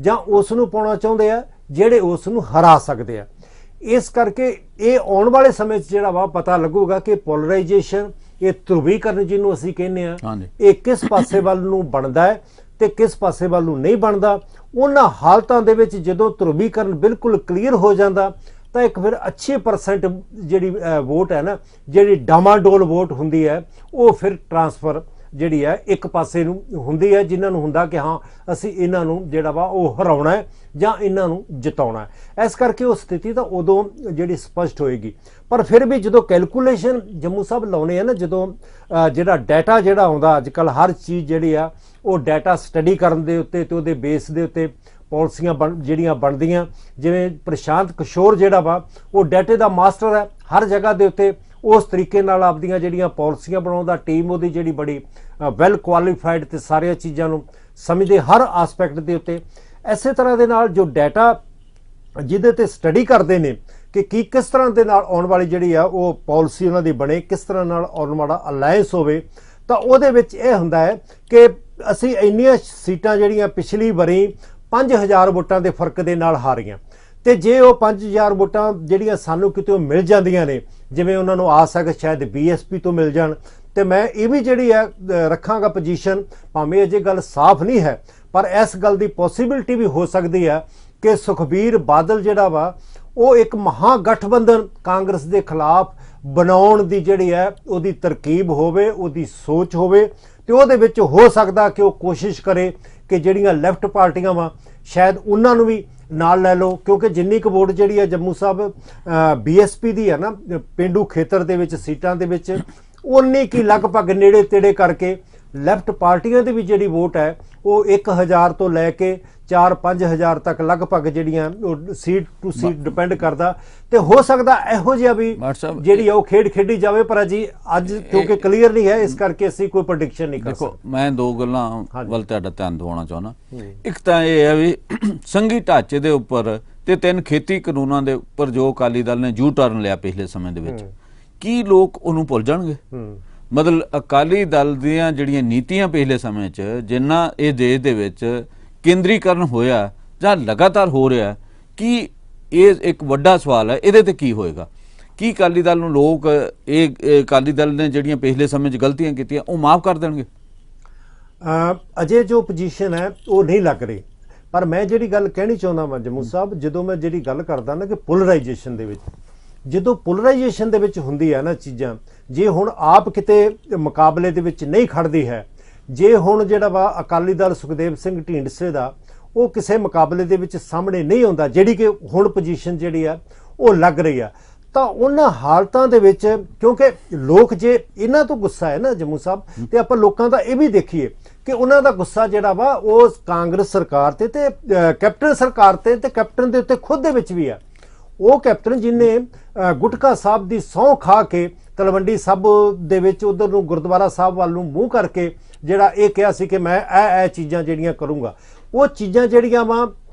ਜਾਂ ਉਸ ਨੂੰ ਪਾਉਣਾ ਚਾਹੁੰਦੇ ਆ ਜਿਹੜੇ ਉਸ ਨੂੰ ਹਰਾ ਸਕਦੇ ਆ। ਇਸ ਕਰਕੇ ਇਹ ਆਉਣ ਵਾਲੇ ਸਮੇਂ 'ਚ ਜਿਹੜਾ ਵਾ ਪਤਾ ਲੱਗੂਗਾ ਕਿ ਪੋਲਰਾਈਜੇਸ਼ਨ, ਇਹ ਧਰੁਵੀਕਰਨ ਜਿਹਨੂੰ ਅਸੀਂ ਕਹਿੰਦੇ ਆ, ਇਹ ਕਿਸ ਪਾਸੇ ਵੱਲ ਨੂੰ ਬਣਦਾ ਹੈ ਤੇ ਕਿਸ ਪਾਸੇ ਵੱਲ ਨੂੰ ਨਹੀਂ ਬਣਦਾ। ਉਹਨਾਂ ਹਾਲਤਾਂ ਦੇ ਵਿੱਚ ਜਦੋਂ ਧਰੁਵੀਕਰਨ ਬਿਲਕੁਲ ਕਲੀਅਰ ਹੋ ਜਾਂਦਾ ਤਾਂ ਇੱਕ ਫਿਰ ਅੱਛੀ % ਜਿਹੜੀ ਵੋਟ ਹੈ ਨਾ, ਜਿਹੜੀ ਡਾਮਾਡੋਲ ਵੋਟ ਹੁੰਦੀ ਹੈ, ਉਹ ਫਿਰ ਟਰਾਂਸਫਰ ਜਿਹੜੀ ਹੈ ਇੱਕ ਪਾਸੇ ਨੂੰ ਹੁੰਦੀ ਹੈ, ਜਿਨ੍ਹਾਂ ਨੂੰ ਹੁੰਦਾ ਕਿ ਹਾਂ ਅਸੀਂ ਇਹਨਾਂ ਨੂੰ ਜਿਹੜਾ ਵਾ ਉਹ ਹਰਾਉਣਾ ਹੈ ਜਾਂ ਇਹਨਾਂ ਨੂੰ ਜਿਤਾਉਣਾ ਹੈ। ਇਸ ਕਰਕੇ ਉਹ ਸਥਿਤੀ ਤਾਂ ਉਦੋਂ ਜਿਹੜੀ ਸਪਸ਼ਟ ਹੋਏਗੀ। ਪਰ ਫਿਰ ਵੀ ਜਦੋਂ ਕੈਲਕੂਲੇਸ਼ਨ ਜੰਮੂ ਸਾਹਿਬ ਲਾਉਣੇ ਆ ਨਾ, ਜਦੋਂ ਜਿਹੜਾ ਡਾਟਾ ਜਿਹੜਾ ਆਉਂਦਾ ਅੱਜ ਕੱਲ੍ਹ, ਹਰ ਚੀਜ਼ ਜਿਹੜੀ ਆ ਉਹ ਡਾਟਾ ਸਟੱਡੀ ਕਰਨ ਦੇ ਉੱਤੇ ਤੇ ਉਹਦੇ ਬੇਸ ਦੇ ਉੱਤੇ ਪਾਲਿਸੀਆਂ ਜਿਹੜੀਆਂ ਬਣਦੀਆਂ। ਜਿਵੇਂ ਪ੍ਰਸ਼ਾਂਤ ਕਿਸ਼ੋਰ ਜਿਹੜਾ ਵਾ ਉਹ ਡਾਟੇ ਦਾ ਮਾਸਟਰ ਹੈ, ਹਰ ਜਗ੍ਹਾ ਦੇ ਉੱਤੇ ਉਸ ਤਰੀਕੇ ਨਾਲ ਆਪਦੀਆਂ ਜਿਹੜੀਆਂ ਪਾਲਿਸੀਆਂ ਬਣਾਉਂਦਾ, ਟੀਮ ਉਹਦੀ ਜਿਹੜੀ ਬੜੀ ਵੈਲ ਕੁਆਲੀਫਾਈਡ ਤੇ ਸਾਰੀਆਂ ਚੀਜ਼ਾਂ ਨੂੰ ਸਮਝਦੇ ਹਰ ਆਸਪੈਕਟ ਦੇ ਉੱਤੇ। ਇਸੇ ਤਰ੍ਹਾਂ ਦੇ ਨਾਲ ਜੋ ਡਾਟਾ ਜਿਹਦੇ ਤੇ ਸਟੱਡੀ ਕਰਦੇ ਨੇ ਕਿ ਕਿਸ ਤਰ੍ਹਾਂ ਦੇ ਨਾਲ ਆਉਣ ਵਾਲੀ ਜਿਹੜੀ ਆ ਉਹ ਪਾਲਿਸੀ ਉਹਨਾਂ ਦੀ ਬਣੇ, ਕਿਸ ਤਰ੍ਹਾਂ ਨਾਲ ਆਉਣ ਵਾਲਾ ਅਲਾਇੰਸ ਹੋਵੇ, ਤਾਂ ਉਹਦੇ ਵਿੱਚ ਇਹ ਹੁੰਦਾ ਹੈ ਕਿ ਅਸੀਂ ਇੰਨੀਆਂ ਸੀਟਾਂ ਜਿਹੜੀਆਂ ਪਿਛਲੀ ਵਾਰੀ 5000 ਵੋਟਾਂ ਦੇ ਫਰਕ ਦੇ ਨਾਲ ਹਾਰੀਆਂ, ਤੇ ਜੇ ਉਹ 5000 ਵੋਟਾਂ ਜਿਹੜੀਆਂ ਸਾਨੂੰ ਕਿਤੇ ਮਿਲ ਜਾਂਦੀਆਂ ਨੇ, ਜਿਵੇਂ ਉਹਨਾਂ ਨੂੰ ਆਸ ਹੈ ਕਿ ਸ਼ਾਇਦ BSP ਤੋਂ ਮਿਲ ਜਾਣ, ਤੇ ਮੈਂ ਇਹ ਵੀ ਜਿਹੜੀ ਹੈ ਰੱਖਾਂਗਾ ਪੋਜੀਸ਼ਨ, ਭਾਵੇਂ ਅਜੇ ਗੱਲ ਸਾਫ਼ ਨਹੀਂ ਹੈ ਪਰ ਇਸ ਗੱਲ ਦੀ ਪੋਸੀਬਿਲਿਟੀ ਵੀ ਹੋ ਸਕਦੀ ਹੈ ਕਿ ਸੁਖਬੀਰ ਬਾਦਲ ਜਿਹੜਾ ਵਾ ਉਹ ਇੱਕ ਮਹਾਗਠਬੰਧਨ ਕਾਂਗਰਸ ਦੇ ਖਿਲਾਫ ਬਣਾਉਣ ਦੀ ਜਿਹੜੀ ਹੈ ਉਹਦੀ ਤਰਕੀਬ ਹੋਵੇ, ਉਹਦੀ ਸੋਚ ਹੋਵੇ, ਤੇ ਉਹਦੇ ਵਿੱਚ ਹੋ ਸਕਦਾ ਕਿ ਉਹ ਕੋਸ਼ਿਸ਼ ਕਰੇ ਕਿ ਜਿਹੜੀਆਂ ਲੈਫਟ ਪਾਰਟੀਆਂ ਵਾ ਸ਼ਾਇਦ ਉਹਨਾਂ ਨੂੰ ਵੀ ਨਾਲ ਲੈ ਲਓ, ਕਿਉਂਕਿ ਜਿੰਨੀ ਕੁ ਵੋਟ ਜਿਹੜੀ ਹੈ ਜੰਮੂ ਸਾਹਿਬ BSP ਦੀ ਹੈ ਨਾ ਪੇਂਡੂ ਖੇਤਰ ਦੇ ਵਿੱਚ ਸੀਟਾਂ ਦੇ ਵਿੱਚ, ਉਨੀ ਕੀ ਲਗਭਗ ਨੇੜੇ ਤੇੜੇ ਕਰਕੇ ਲੈਫਟ ਪਾਰਟੀਆਂ ਦੀ ਵੀ ਜਿਹੜੀ ਵੋਟ ਹੈ ਉਹ 1000 ਤੋਂ ਲੈ ਕੇ 4-5000 ਤੱਕ ਲਗਭਗ ਜਿਹੜੀਆਂ ਉਹ ਸੀਟ ਟੂ ਸੀਟ ਡਿਪੈਂਡ ਕਰਦਾ, ਤੇ ਹੋ ਸਕਦਾ ਇਹੋ ਜਿਹਾ ਵੀ ਜਿਹੜੀ ਉਹ ਖੇਡ ਖੇਡੀ ਜਾਵੇ। ਪਰ ਅਜੀ ਅੱਜ ਕਿਉਂਕਿ ਕਲੀਅਰ ਨਹੀਂ ਹੈ, ਇਸ ਕਰਕੇ ਅਸੀਂ ਕੋਈ ਪ੍ਰੈਡਿਕਸ਼ਨ ਨਹੀਂ ਕਰ ਸਕਦੇ। ਦੇਖੋ, ਮੈਂ ਦੋ ਗੱਲਾਂ ਵੱਲ ਤੁਹਾਡਾ ਧਿਆਨ ਦਿਵਾਉਣਾ ਚਾਹੁੰਦਾ। ਇੱਕ ਤਾਂ ਇਹ ਹੈ ਵੀ ਸੰਘੀ ਢਾਂਚੇ ਦੇ ਉੱਪਰ ਤੇ 3 ਖੇਤੀ ਕਾਨੂੰਨਾਂ ਦੇ ਉੱਪਰ ਜੋ ਅਕਾਲੀ ਦਲ ਨੇ ਯੂ ਟਰਨ ਲਿਆ ਪਿਛਲੇ ਸਮੇਂ ਦੇ ਵਿੱਚ, ਕੀ ਲੋਕ ਉਹਨੂੰ ਭੁੱਲ ਜਾਣਗੇ? ਮਤਲਬ ਅਕਾਲੀ ਦਲ ਦੀਆਂ ਜਿਹੜੀਆਂ ਨੀਤੀਆਂ ਪਿਛਲੇ ਸਮੇਂ 'ਚ ਜਿੰਨਾ ਇਹ ਦੇਸ਼ ਦੇ ਵਿੱਚ ਕੇਂਦਰੀਕਰਨ ਹੋਇਆ ਜਾਂ ਲਗਾਤਾਰ ਹੋ ਰਿਹਾ, ਕੀ ਇਹ ਇੱਕ ਵੱਡਾ ਸਵਾਲ ਹੈ। ਇਹਦੇ ਤੇ ਕੀ ਹੋਏਗਾ? ਕੀ ਅਕਾਲੀ ਦਲ ਨੂੰ ਲੋਕ ਇਹ ਅਕਾਲੀ ਦਲ ਨੇ ਜਿਹੜੀਆਂ ਪਿਛਲੇ ਸਮੇਂ 'ਚ ਗਲਤੀਆਂ ਕੀਤੀਆਂ ਉਹ ਮਾਫ ਕਰ ਦੇਣਗੇ? ਅਜੇ ਜੋ ਪੋਜੀਸ਼ਨ ਹੈ ਉਹ ਨਹੀਂ ਲੱਗ ਰਹੀ। ਪਰ ਮੈਂ ਜਿਹੜੀ ਗੱਲ ਕਹਿਣੀ ਚਾਹੁੰਦਾ ਵਾਂ ਜੰਮੂ ਸਾਹਿਬ, ਜਦੋਂ ਮੈਂ ਜਿਹੜੀ ਗੱਲ ਕਰਦਾ ਨਾ ਕਿ ਪੋਲਰਾਈਜੇਸ਼ਨ ਦੇ ਵਿੱਚ, ਜਦੋਂ ਪੋਲਰਾਈਜੇਸ਼ਨ ਦੇ ਵਿੱਚ ਹੁੰਦੀ ਹੈ ਨਾ ਚੀਜ਼ਾਂ, ਜੇ ਹੁਣ ਆਪ ਕਿਤੇ ਮੁਕਾਬਲੇ ਦੇ ਵਿੱਚ ਨਹੀਂ ਖੜਦੀ ਹੈ, ਜੇ ਹੁਣ ਜਿਹੜਾ ਵਾ ਅਕਾਲੀ ਦਲ ਸੁਖਦੇਵ ਸਿੰਘ ਢੀਂਡਸੇ ਦਾ ਉਹ ਕਿਸੇ ਮੁਕਾਬਲੇ ਦੇ ਵਿੱਚ ਸਾਹਮਣੇ ਨਹੀਂ ਆਉਂਦਾ, ਜਿਹੜੀ ਕਿ ਹੁਣ ਪੋਜੀਸ਼ਨ ਜਿਹੜੀ ਆ ਉਹ ਲੱਗ ਰਹੀ ਆ, ਤਾਂ ਉਹਨਾਂ ਹਾਲਤਾਂ ਦੇ ਵਿੱਚ ਕਿਉਂਕਿ ਲੋਕ ਜੇ ਇਹਨਾਂ ਤੋਂ ਗੁੱਸਾ ਹੈ ਨਾ ਜੰਮੂ ਸਾਹਿਬ, ਤੇ ਆਪਾਂ ਲੋਕਾਂ ਦਾ ਇਹ ਵੀ ਦੇਖੀਏ ਕਿ ਉਹਨਾਂ ਦਾ ਗੁੱਸਾ ਜਿਹੜਾ ਵਾ ਉਹ ਕਾਂਗਰਸ ਸਰਕਾਰ ਤੇ ਕੈਪਟਨ ਸਰਕਾਰ ਤੇ ਕੈਪਟਨ ਦੇ ਉੱਤੇ ਖੁਦ ਦੇ ਵਿੱਚ ਵੀ ਆ। ਉਹ ਕੈਪਟਨ ਜਿਹਨੇ ਗੁਟਕਾ ਸਾਹਿਬ ਦੀ ਸਹੁੰ ਖਾ ਕੇ ਤਲਵੰਡੀ ਸਾਬੋ ਦੇ ਵਿੱਚ ਉਧਰ ਨੂੰ ਗੁਰਦੁਆਰਾ ਸਾਹਿਬ ਵੱਲ ਨੂੰ ਮੂੰਹ ਕਰਕੇ ਜਿਹੜਾ ਇਹ ਕਿਹਾ ਸੀ ਕਿ ਮੈਂ ਇਹ ਚੀਜ਼ਾਂ ਜਿਹੜੀਆਂ ਕਰੂੰਗਾ, ਉਹ ਚੀਜ਼ਾਂ ਜਿਹੜੀਆਂ ਵਾ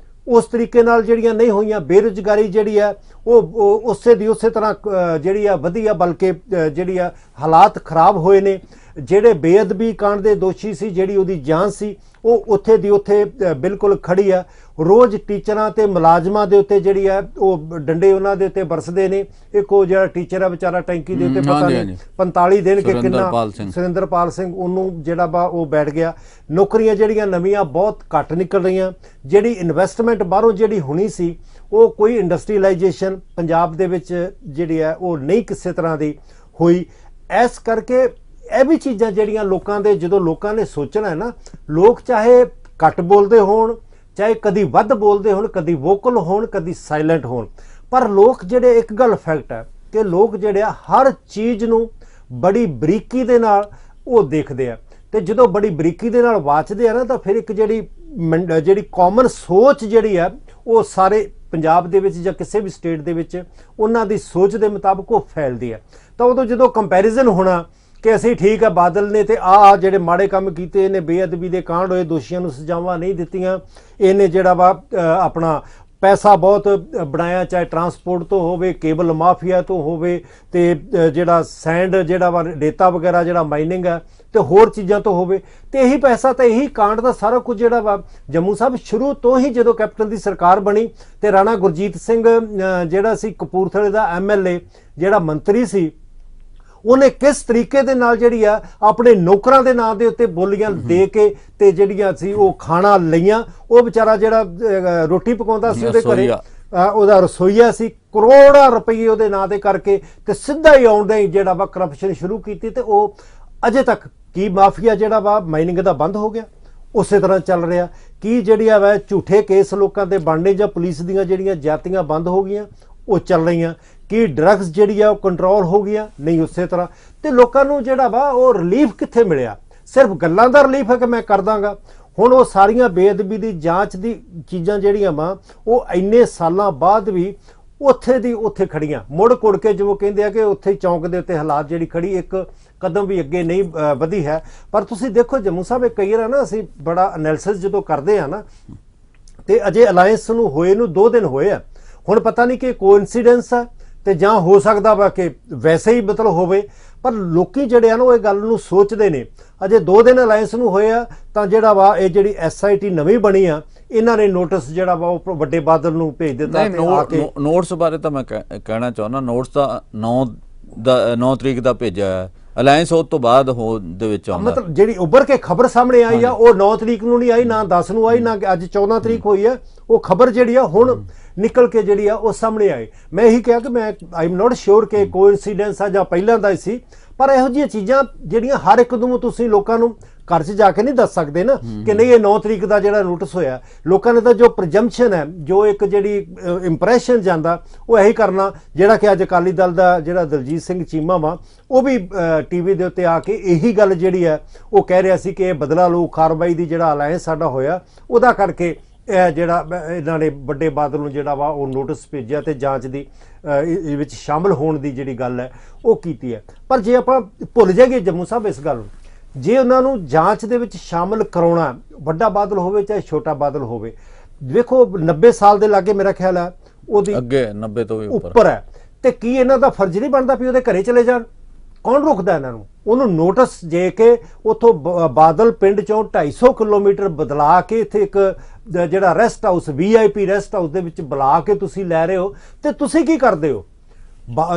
ਉਸ ਤਰੀਕੇ ਨਾਲ ਜਿਹੜੀਆਂ ਨਹੀਂ ਹੋਈਆਂ। ਬੇਰੁਜ਼ਗਾਰੀ ਜਿਹੜੀ ਆ ਉਹ ਉਸੇ ਦੀ ਉਸੇ ਤਰ੍ਹਾਂ ਜਿਹੜੀ ਆ ਵਧੀ ਆ, ਬਲਕਿ ਜਿਹੜੀ ਆ ਹਾਲਾਤ ਖਰਾਬ ਹੋਏ ਨੇ। ਜਿਹੜੇ ਬੇਅਦਬੀ ਕਾਂਡ ਦੇ ਦੋਸ਼ੀ ਸੀ, ਜਿਹੜੀ ਉਹਦੀ ਜਾਂਚ ਸੀ ਉਹ ਉੱਥੇ ਦੀ ਉੱਥੇ ਬਿਲਕੁਲ ਖੜੀ ਆ। ਰੋਜ਼ ਟੀਚਰਾਂ ਤੇ ਮੁਲਾਜ਼ਮਾਂ ਦੇ ਉੱਤੇ ਜਿਹੜੀ ਆ ਉਹ ਡੰਡੇ ਉਹਨਾਂ ਦੇ ਉੱਤੇ ਬਰਸਦੇ ਨੇ। ਇੱਕ ਉਹ ਜਿਹੜਾ ਟੀਚਰ ਆ ਵਿਚਾਰਾ ਟੈਂਕੀ ਦੇ ਉੱਤੇ ਪਤਾ ਨਹੀਂ 45 ਦਿਨ ਕਿ ਕਿੰਨਾ, ਸੁਰਿੰਦਰਪਾਲ ਸਿੰਘ, ਉਹਨੂੰ ਜਿਹੜਾ ਵਾ ਉਹ ਬੈਠ ਗਿਆ। ਨੌਕਰੀਆਂ ਜਿਹੜੀਆਂ ਨਵੀਆਂ ਬਹੁਤ ਘੱਟ ਨਿਕਲ ਰਹੀਆਂ। ਜਿਹੜੀ ਇਨਵੈਸਟਮੈਂਟ ਬਾਹਰੋਂ ਜਿਹੜੀ ਹੋਣੀ ਸੀ, ਉਹ ਕੋਈ ਇੰਡਸਟਰੀਲਾਈਜੇਸ਼ਨ ਪੰਜਾਬ ਦੇ ਵਿੱਚ ਜਿਹੜੀ ਹੈ ਉਹ ਨਹੀਂ ਕਿਸੇ ਤਰ੍ਹਾਂ ਦੀ ਹੋਈ। ਇਸ ਕਰਕੇ ਇਹ ਵੀ ਚੀਜ਼ਾਂ ਜਿਹੜੀਆਂ ਲੋਕਾਂ ਦੇ, ਜਦੋਂ ਲੋਕਾਂ ਨੇ ਸੋਚਣਾ ਹੈ ਨਾ, ਲੋਕ ਚਾਹੇ ਘੱਟ ਬੋਲਦੇ ਹੋਣ, ਚਾਹੇ ਕਦੀ ਵੱਧ ਬੋਲਦੇ ਹੋਣ, ਕਦੀ ਵੋਕਲ ਹੋਣ, ਕਦੀ ਸਾਇਲੈਂਟ ਹੋਣ, ਪਰ ਲੋਕ ਜਿਹੜੇ, ਇੱਕ ਗੱਲ ਫੈਕਟ ਹੈ ਕਿ ਲੋਕ ਜਿਹੜੇ ਆ ਹਰ ਚੀਜ਼ ਨੂੰ ਬੜੀ ਬਰੀਕੀ ਦੇ ਨਾਲ ਉਹ ਦੇਖਦੇ ਆ, ਤੇ ਜਦੋਂ ਬੜੀ ਬਰੀਕੀ ਦੇ ਨਾਲ ਵਾਚਦੇ ਆ ਨਾ, ਤਾਂ ਫਿਰ ਇੱਕ ਜਿਹੜੀ ਕਾਮਨ ਸੋਚ ਜਿਹੜੀ ਆ ਉਹ ਸਾਰੇ ਪੰਜਾਬ ਦੇ ਵਿੱਚ ਜਾਂ ਕਿਸੇ ਵੀ ਸਟੇਟ ਦੇ ਵਿੱਚ ਉਹਨਾਂ ਦੀ ਸੋਚ ਦੇ ਮੁਤਾਬਕ ਉਹ ਫੈਲਦੀ ਹੈ। ਤਾਂ ਉਦੋਂ ਜਦੋਂ ਕੰਪੈਰੀਜ਼ਨ ਹੋਣਾ ਕਿ ਅਸੀਂ ਠੀਕ ਹੈ, ਬਾਦਲ ਨੇ ਤੇ ਆ ਜਿਹੜੇ ਮਾੜੇ ਕੰਮ ਕੀਤੇ, ਇਹਨੇ ਬੇਅਦਬੀ ਦੇ ਕਾਂਡ ਹੋਏ, ਦੋਸ਼ੀਆਂ ਨੂੰ ਸਜ਼ਾਵਾਂ ਨਹੀਂ ਦਿੱਤੀਆਂ, ਇਹਨੇ ਜਿਹੜਾ ਵਾ ਆਪਣਾ ਪੈਸਾ ਬਹੁਤ ਬਣਾਇਆ, ਚਾਹੇ ਟਰਾਂਸਪੋਰਟ ਤੋਂ ਹੋਵੇ, ਕੇਬਲ ਮਾਫੀਆ ਤੋਂ ਹੋਵੇ, ਤੇ ਜਿਹੜਾ ਸੈਂਡ ਜਿਹੜਾ ਵਾ ਰੇਤਾ ਵਗੈਰਾ ਜਿਹੜਾ ਮਾਈਨਿੰਗ ਹੈ ਤੇ ਹੋਰ ਚੀਜ਼ਾਂ ਤੋਂ ਹੋਵੇ, ਤੇ ਇਹੀ ਪੈਸਾ ਤੇ ਇਹੀ ਕਾਂਡ ਦਾ ਸਾਰਾ ਕੁਝ ਜਿਹੜਾ ਵਾ ਜੰਮੂ ਸਾਹਿਬ ਸ਼ੁਰੂ ਤੋਂ ਹੀ ਜਦੋਂ ਕੈਪਟਨ ਦੀ ਸਰਕਾਰ ਬਣੀ ਤੇ ਰਾਣਾ ਗੁਰਜੀਤ ਸਿੰਘ ਜਿਹੜਾ ਸੀ ਕਪੂਰਥਲੇ ਦਾ MLA ਜਿਹੜਾ ਮੰਤਰੀ ਸੀ, ਉਹਨੇ ਕਿਸ ਤਰੀਕੇ ਦੇ ਨਾਲ ਜਿਹੜੀ ਆ ਆਪਣੇ ਨੌਕਰਾਂ ਦੇ ਨਾਂ ਦੇ ਉੱਤੇ ਬੋਲੀਆਂ ਦੇ ਕੇ ਤੇ ਜਿਹੜੀਆਂ ਸੀ ਉਹ ਖਾਣਾ ਲਈਆਂ। ਉਹ ਵਿਚਾਰਾ ਜਿਹੜਾ ਰੋਟੀ ਪਕਾਉਂਦਾ ਸੀ ਉਹਦੇ ਘਰੇ, ਉਹਦਾ ਰਸੋਈਆ ਸੀ, ਕਰੋੜਾਂ ਰੁਪਏ ਉਹਦੇ ਨਾਂ ਦੇ ਕਰਕੇ ਤੇ ਸਿੱਧਾ ਹੀ ਆਉਂਦਾ ਹੀ ਜਿਹੜਾ ਵਾ ਕਰਪਸ਼ਨ ਸ਼ੁਰੂ ਕੀਤੀ, ਤੇ ਉਹ ਅਜੇ ਤੱਕ ਕੀ ਮਾਫੀਆ ਜਿਹੜਾ ਵਾ ਮਾਈਨਿੰਗ ਦਾ ਬੰਦ ਹੋ ਗਿਆ? ਉਸੇ ਤਰ੍ਹਾਂ ਚੱਲ ਰਿਹਾ। ਕੀ ਜਿਹੜੀਆਂ ਵਾ ਝੂਠੇ ਕੇਸ ਲੋਕਾਂ ਦੇ ਬਣਨੇ ਜਾਂ ਪੁਲਿਸ ਦੀਆਂ ਜਿਹੜੀਆਂ ਜਾਤੀਆਂ ਬੰਦ ਹੋ ਗਈਆਂ ਉਹ ਚੱਲ ਰਹੀਆਂ? ਕੀ ਡਰੱਗਸ ਜਿਹੜੀ ਆ ਉਹ ਕੰਟਰੋਲ ਹੋ ਗਈਆਂ? ਨਹੀਂ, ਉਸੇ ਤਰ੍ਹਾਂ। ਤੇ ਲੋਕਾਂ ਨੂੰ ਜਿਹੜਾ ਵਾ ਉਹ ਰਿਲੀਫ ਕਿੱਥੇ ਮਿਲਿਆ? ਸਿਰਫ ਗੱਲਾਂ ਦਾ ਰਿਲੀਫ ਹੈ ਕਿ ਮੈਂ ਕਰ ਦਾਂਗਾ। ਹੁਣ ਉਹ ਸਾਰੀਆਂ ਬੇਅਦਬੀ ਦੀ ਜਾਂਚ ਦੀ ਚੀਜ਼ਾਂ ਜਿਹੜੀਆਂ ਵਾ ਉਹ ਇੰਨੇ ਸਾਲਾਂ ਬਾਅਦ ਵੀ ਉੱਥੇ ਦੀ ਉੱਥੇ ਖੜੀਆਂ, ਮੁੜ ਕੁੜ ਕੇ ਜਿਵੇਂ ਕਹਿੰਦੇ ਆ ਕਿ ਉੱਥੇ ਚੌਂਕ ਦੇ ਉੱਤੇ ਹਾਲਾਤ ਜਿਹੜੀ ਖੜੀ, ਇੱਕ ਕਦਮ ਵੀ ਅੱਗੇ ਨਹੀਂ ਵਧੀ ਹੈ। ਪਰ ਤੁਸੀਂ ਦੇਖੋ ਜੰਮੂ ਸਾਹਿਬ, ਕਈ ਵਾਰ ਨਾ ਅਸੀਂ ਬੜਾ ਐਨਾਲਿਸਿਸ ਜਦੋਂ ਕਰਦੇ ਆ ਨਾ, ਤੇ ਅਜੇ ਅਲਾਇੰਸ ਨੂੰ ਹੋਏ ਨੂੰ 2 ਦਿਨ ਹੋਏ ਆ। ਹੁਣ ਪਤਾ ਨਹੀਂ ਕਿ ਕੋਇਨਸੀਡੈਂਸ ਹੈ ਤੇ ਜਾਂ ਹੋ ਸਕਦਾ ਵਾ ਕਿ ਵੈਸੇ ਹੀ ਮਤਲਬ ਹੋਵੇ, ਪਰ ਲੋਕੀ ਜਿਹੜੇ ਆ ਨਾ ਉਹ ਇਹ ਗੱਲ ਨੂੰ ਸੋਚਦੇ ਨੇ। ਅਜੇ 2 ਦਿਨ ਅਲਾਇੰਸ ਨੂੰ ਹੋਏ ਆ ਤਾਂ ਜਿਹੜਾ ਵਾ ਇਹ ਜਿਹੜੀ SIT ਨਵੀਂ ਬਣੀ ਆ, ਇਹਨਾਂ ਨੇ ਨੋਟਿਸ ਜਿਹੜਾ ਵਾ ਉਹ ਵੱਡੇ ਬਾਦਲ ਨੂੰ ਭੇਜ ਦਿੱਤਾ। ਤੇ ਆ ਕੇ ਨੋਟਿਸ ਬਾਰੇ ਤਾਂ ਮੈਂ ਕਹਿਣਾ ਚਾਹੁੰਦਾ, ਨੋਟਿਸ ਤਾਂ 9 ਤਰੀਕ ਦਾ ਭੇਜਿਆ ਹੈ, ਅਲਾਇੰਸ ਉਸ ਤੋਂ ਬਾਅਦ ਹੋ ਦੇ ਵਿੱਚ ਆਉਂਦਾ। ਮਤਲਬ ਜਿਹੜੀ ਉੱਭਰ ਕੇ ਖਬਰ ਸਾਹਮਣੇ ਆਈ ਆ ਉਹ 9 ਤਰੀਕ ਨੂੰ ਨਹੀਂ ਆਈ, ਨਾ 10 ਨੂੰ ਆਈ, ਨਾ ਅੱਜ 14 ਤਰੀਕ ਹੋਈ ਆ। ਉਹ ਖਬਰ ਜਿਹੜੀ ਆ ਹੁਣ ਨਿਕਲ ਕੇ ਜਿਹੜੀ ਆ ਉਹ ਸਾਹਮਣੇ ਆਈ। ਮੈਂ ਇਹੀ ਕਿਹਾ ਕਿ ਮੈਂ ਆਈ ਐਮ ਨਾਟ ਸ਼ੋਰ ਕਿ ਕੋਇਨਸੀਡੈਂਸ ਆ ਜਾਂ ਪਹਿਲਾਂ ਦਾ ਹੀ ਸੀ, ਪਰ ਇਹੋ ਜਿਹੀਆਂ ਚੀਜ਼ਾਂ ਜਿਹੜੀਆਂ ਹਰ ਇੱਕ ਨੂੰ ਤੁਸੀਂ ਲੋਕਾਂ ਨੂੰ ਘਰ 'ਚ ਜਾ ਕੇ ਨਹੀਂ ਦੱਸ ਸਕਦੇ ਨਾ ਕਿ ਨਹੀਂ ਇਹ 9 ਤਰੀਕ ਦਾ ਜਿਹੜਾ ਨੋਟਿਸ ਹੋਇਆ। ਲੋਕਾਂ ਨੇ ਤਾਂ ਜੋ ਪ੍ਰਜੰਪਸ਼ਨ ਹੈ, ਜੋ ਇੱਕ ਜਿਹੜੀ ਇੰਪ੍ਰੈਸ਼ਨ ਜਾਂਦਾ, ਉਹ ਇਹੀ ਕਰਨਾ ਜਿਹੜਾ ਕਿ ਅੱਜ ਅਕਾਲੀ ਦਲ ਦਾ ਜਿਹੜਾ ਦਲਜੀਤ ਸਿੰਘ ਚੀਮਾ ਵਾ ਉਹ ਵੀ TV ਦੇ ਉੱਤੇ ਆ ਕੇ ਇਹੀ ਗੱਲ ਜਿਹੜੀ ਹੈ ਉਹ ਕਹਿ ਰਿਹਾ ਸੀ ਕਿ ਇਹ ਬਦਲਾ ਲਓ ਕਾਰਵਾਈ ਦੀ ਜਿਹੜਾ ਅਲਾਇੰਸ ਸਾਡਾ ਹੋਇਆ ਉਹਦਾ ਕਰਕੇ ਇਹ ਜਿਹੜਾ ਇਹਨਾਂ ਨੇ ਵੱਡੇ ਬਾਦਲ ਨੂੰ ਜਿਹੜਾ ਵਾ ਉਹ ਨੋਟਿਸ ਭੇਜਿਆ ਤੇ ਜਾਂਚ ਦੀ ਵਿੱਚ ਸ਼ਾਮਲ ਹੋਣ ਦੀ ਜਿਹੜੀ ਗੱਲ ਹੈ ਉਹ ਕੀਤੀ ਹੈ। ਪਰ ਜੇ ਆਪਾਂ ਭੁੱਲ ਜਾਈਏ ਜੰਮੂ ਸਾਹਿਬ ਇਸ ਗੱਲ ਨੂੰ, ਜੇ ਉਹਨਾਂ ਨੂੰ ਜਾਂਚ ਦੇ ਵਿੱਚ ਸ਼ਾਮਲ ਕਰਾਉਣਾ, ਵੱਡਾ ਬਾਦਲ ਹੋਵੇ ਚਾਹੇ ਛੋਟਾ ਬਾਦਲ ਹੋਵੇ, ਵੇਖੋ 90 ਸਾਲ ਦੇ ਲਾਗੇ ਮੇਰਾ ਖਿਆਲ ਹੈ ਉਹਦੀ ਅੱਗੇ 90 ਤੋਂ ਵੀ ਉੱਪਰ ਹੈ, ਤੇ ਕੀ ਇਹਨਾਂ ਦਾ ਫਰਜ਼ ਨਹੀਂ ਬਣਦਾ ਵੀ ਉਹਦੇ ਘਰੇ ਚਲੇ ਜਾਣ? ਕੌਣ ਰੁਕਦਾ ਇਹਨਾਂ ਨੂੰ? ਉਹਨੂੰ ਨੋਟਿਸ ਦੇ ਕੇ ਉੱਥੋਂ ਬਾਦਲ ਪਿੰਡ ਚੋਂ 250 ਕਿਲੋਮੀਟਰ ਬਦਲਾ ਕੇ ਇੱਥੇ ਇੱਕ ਜਿਹੜਾ rest house VIP rest house ਦੇ ਵਿੱਚ ਬੁਲਾ ਕੇ ਤੁਸੀਂ ਲੈ ਰਹੇ ਹੋ, ਤੇ ਤੁਸੀਂ ਕੀ ਕਰਦੇ ਹੋ?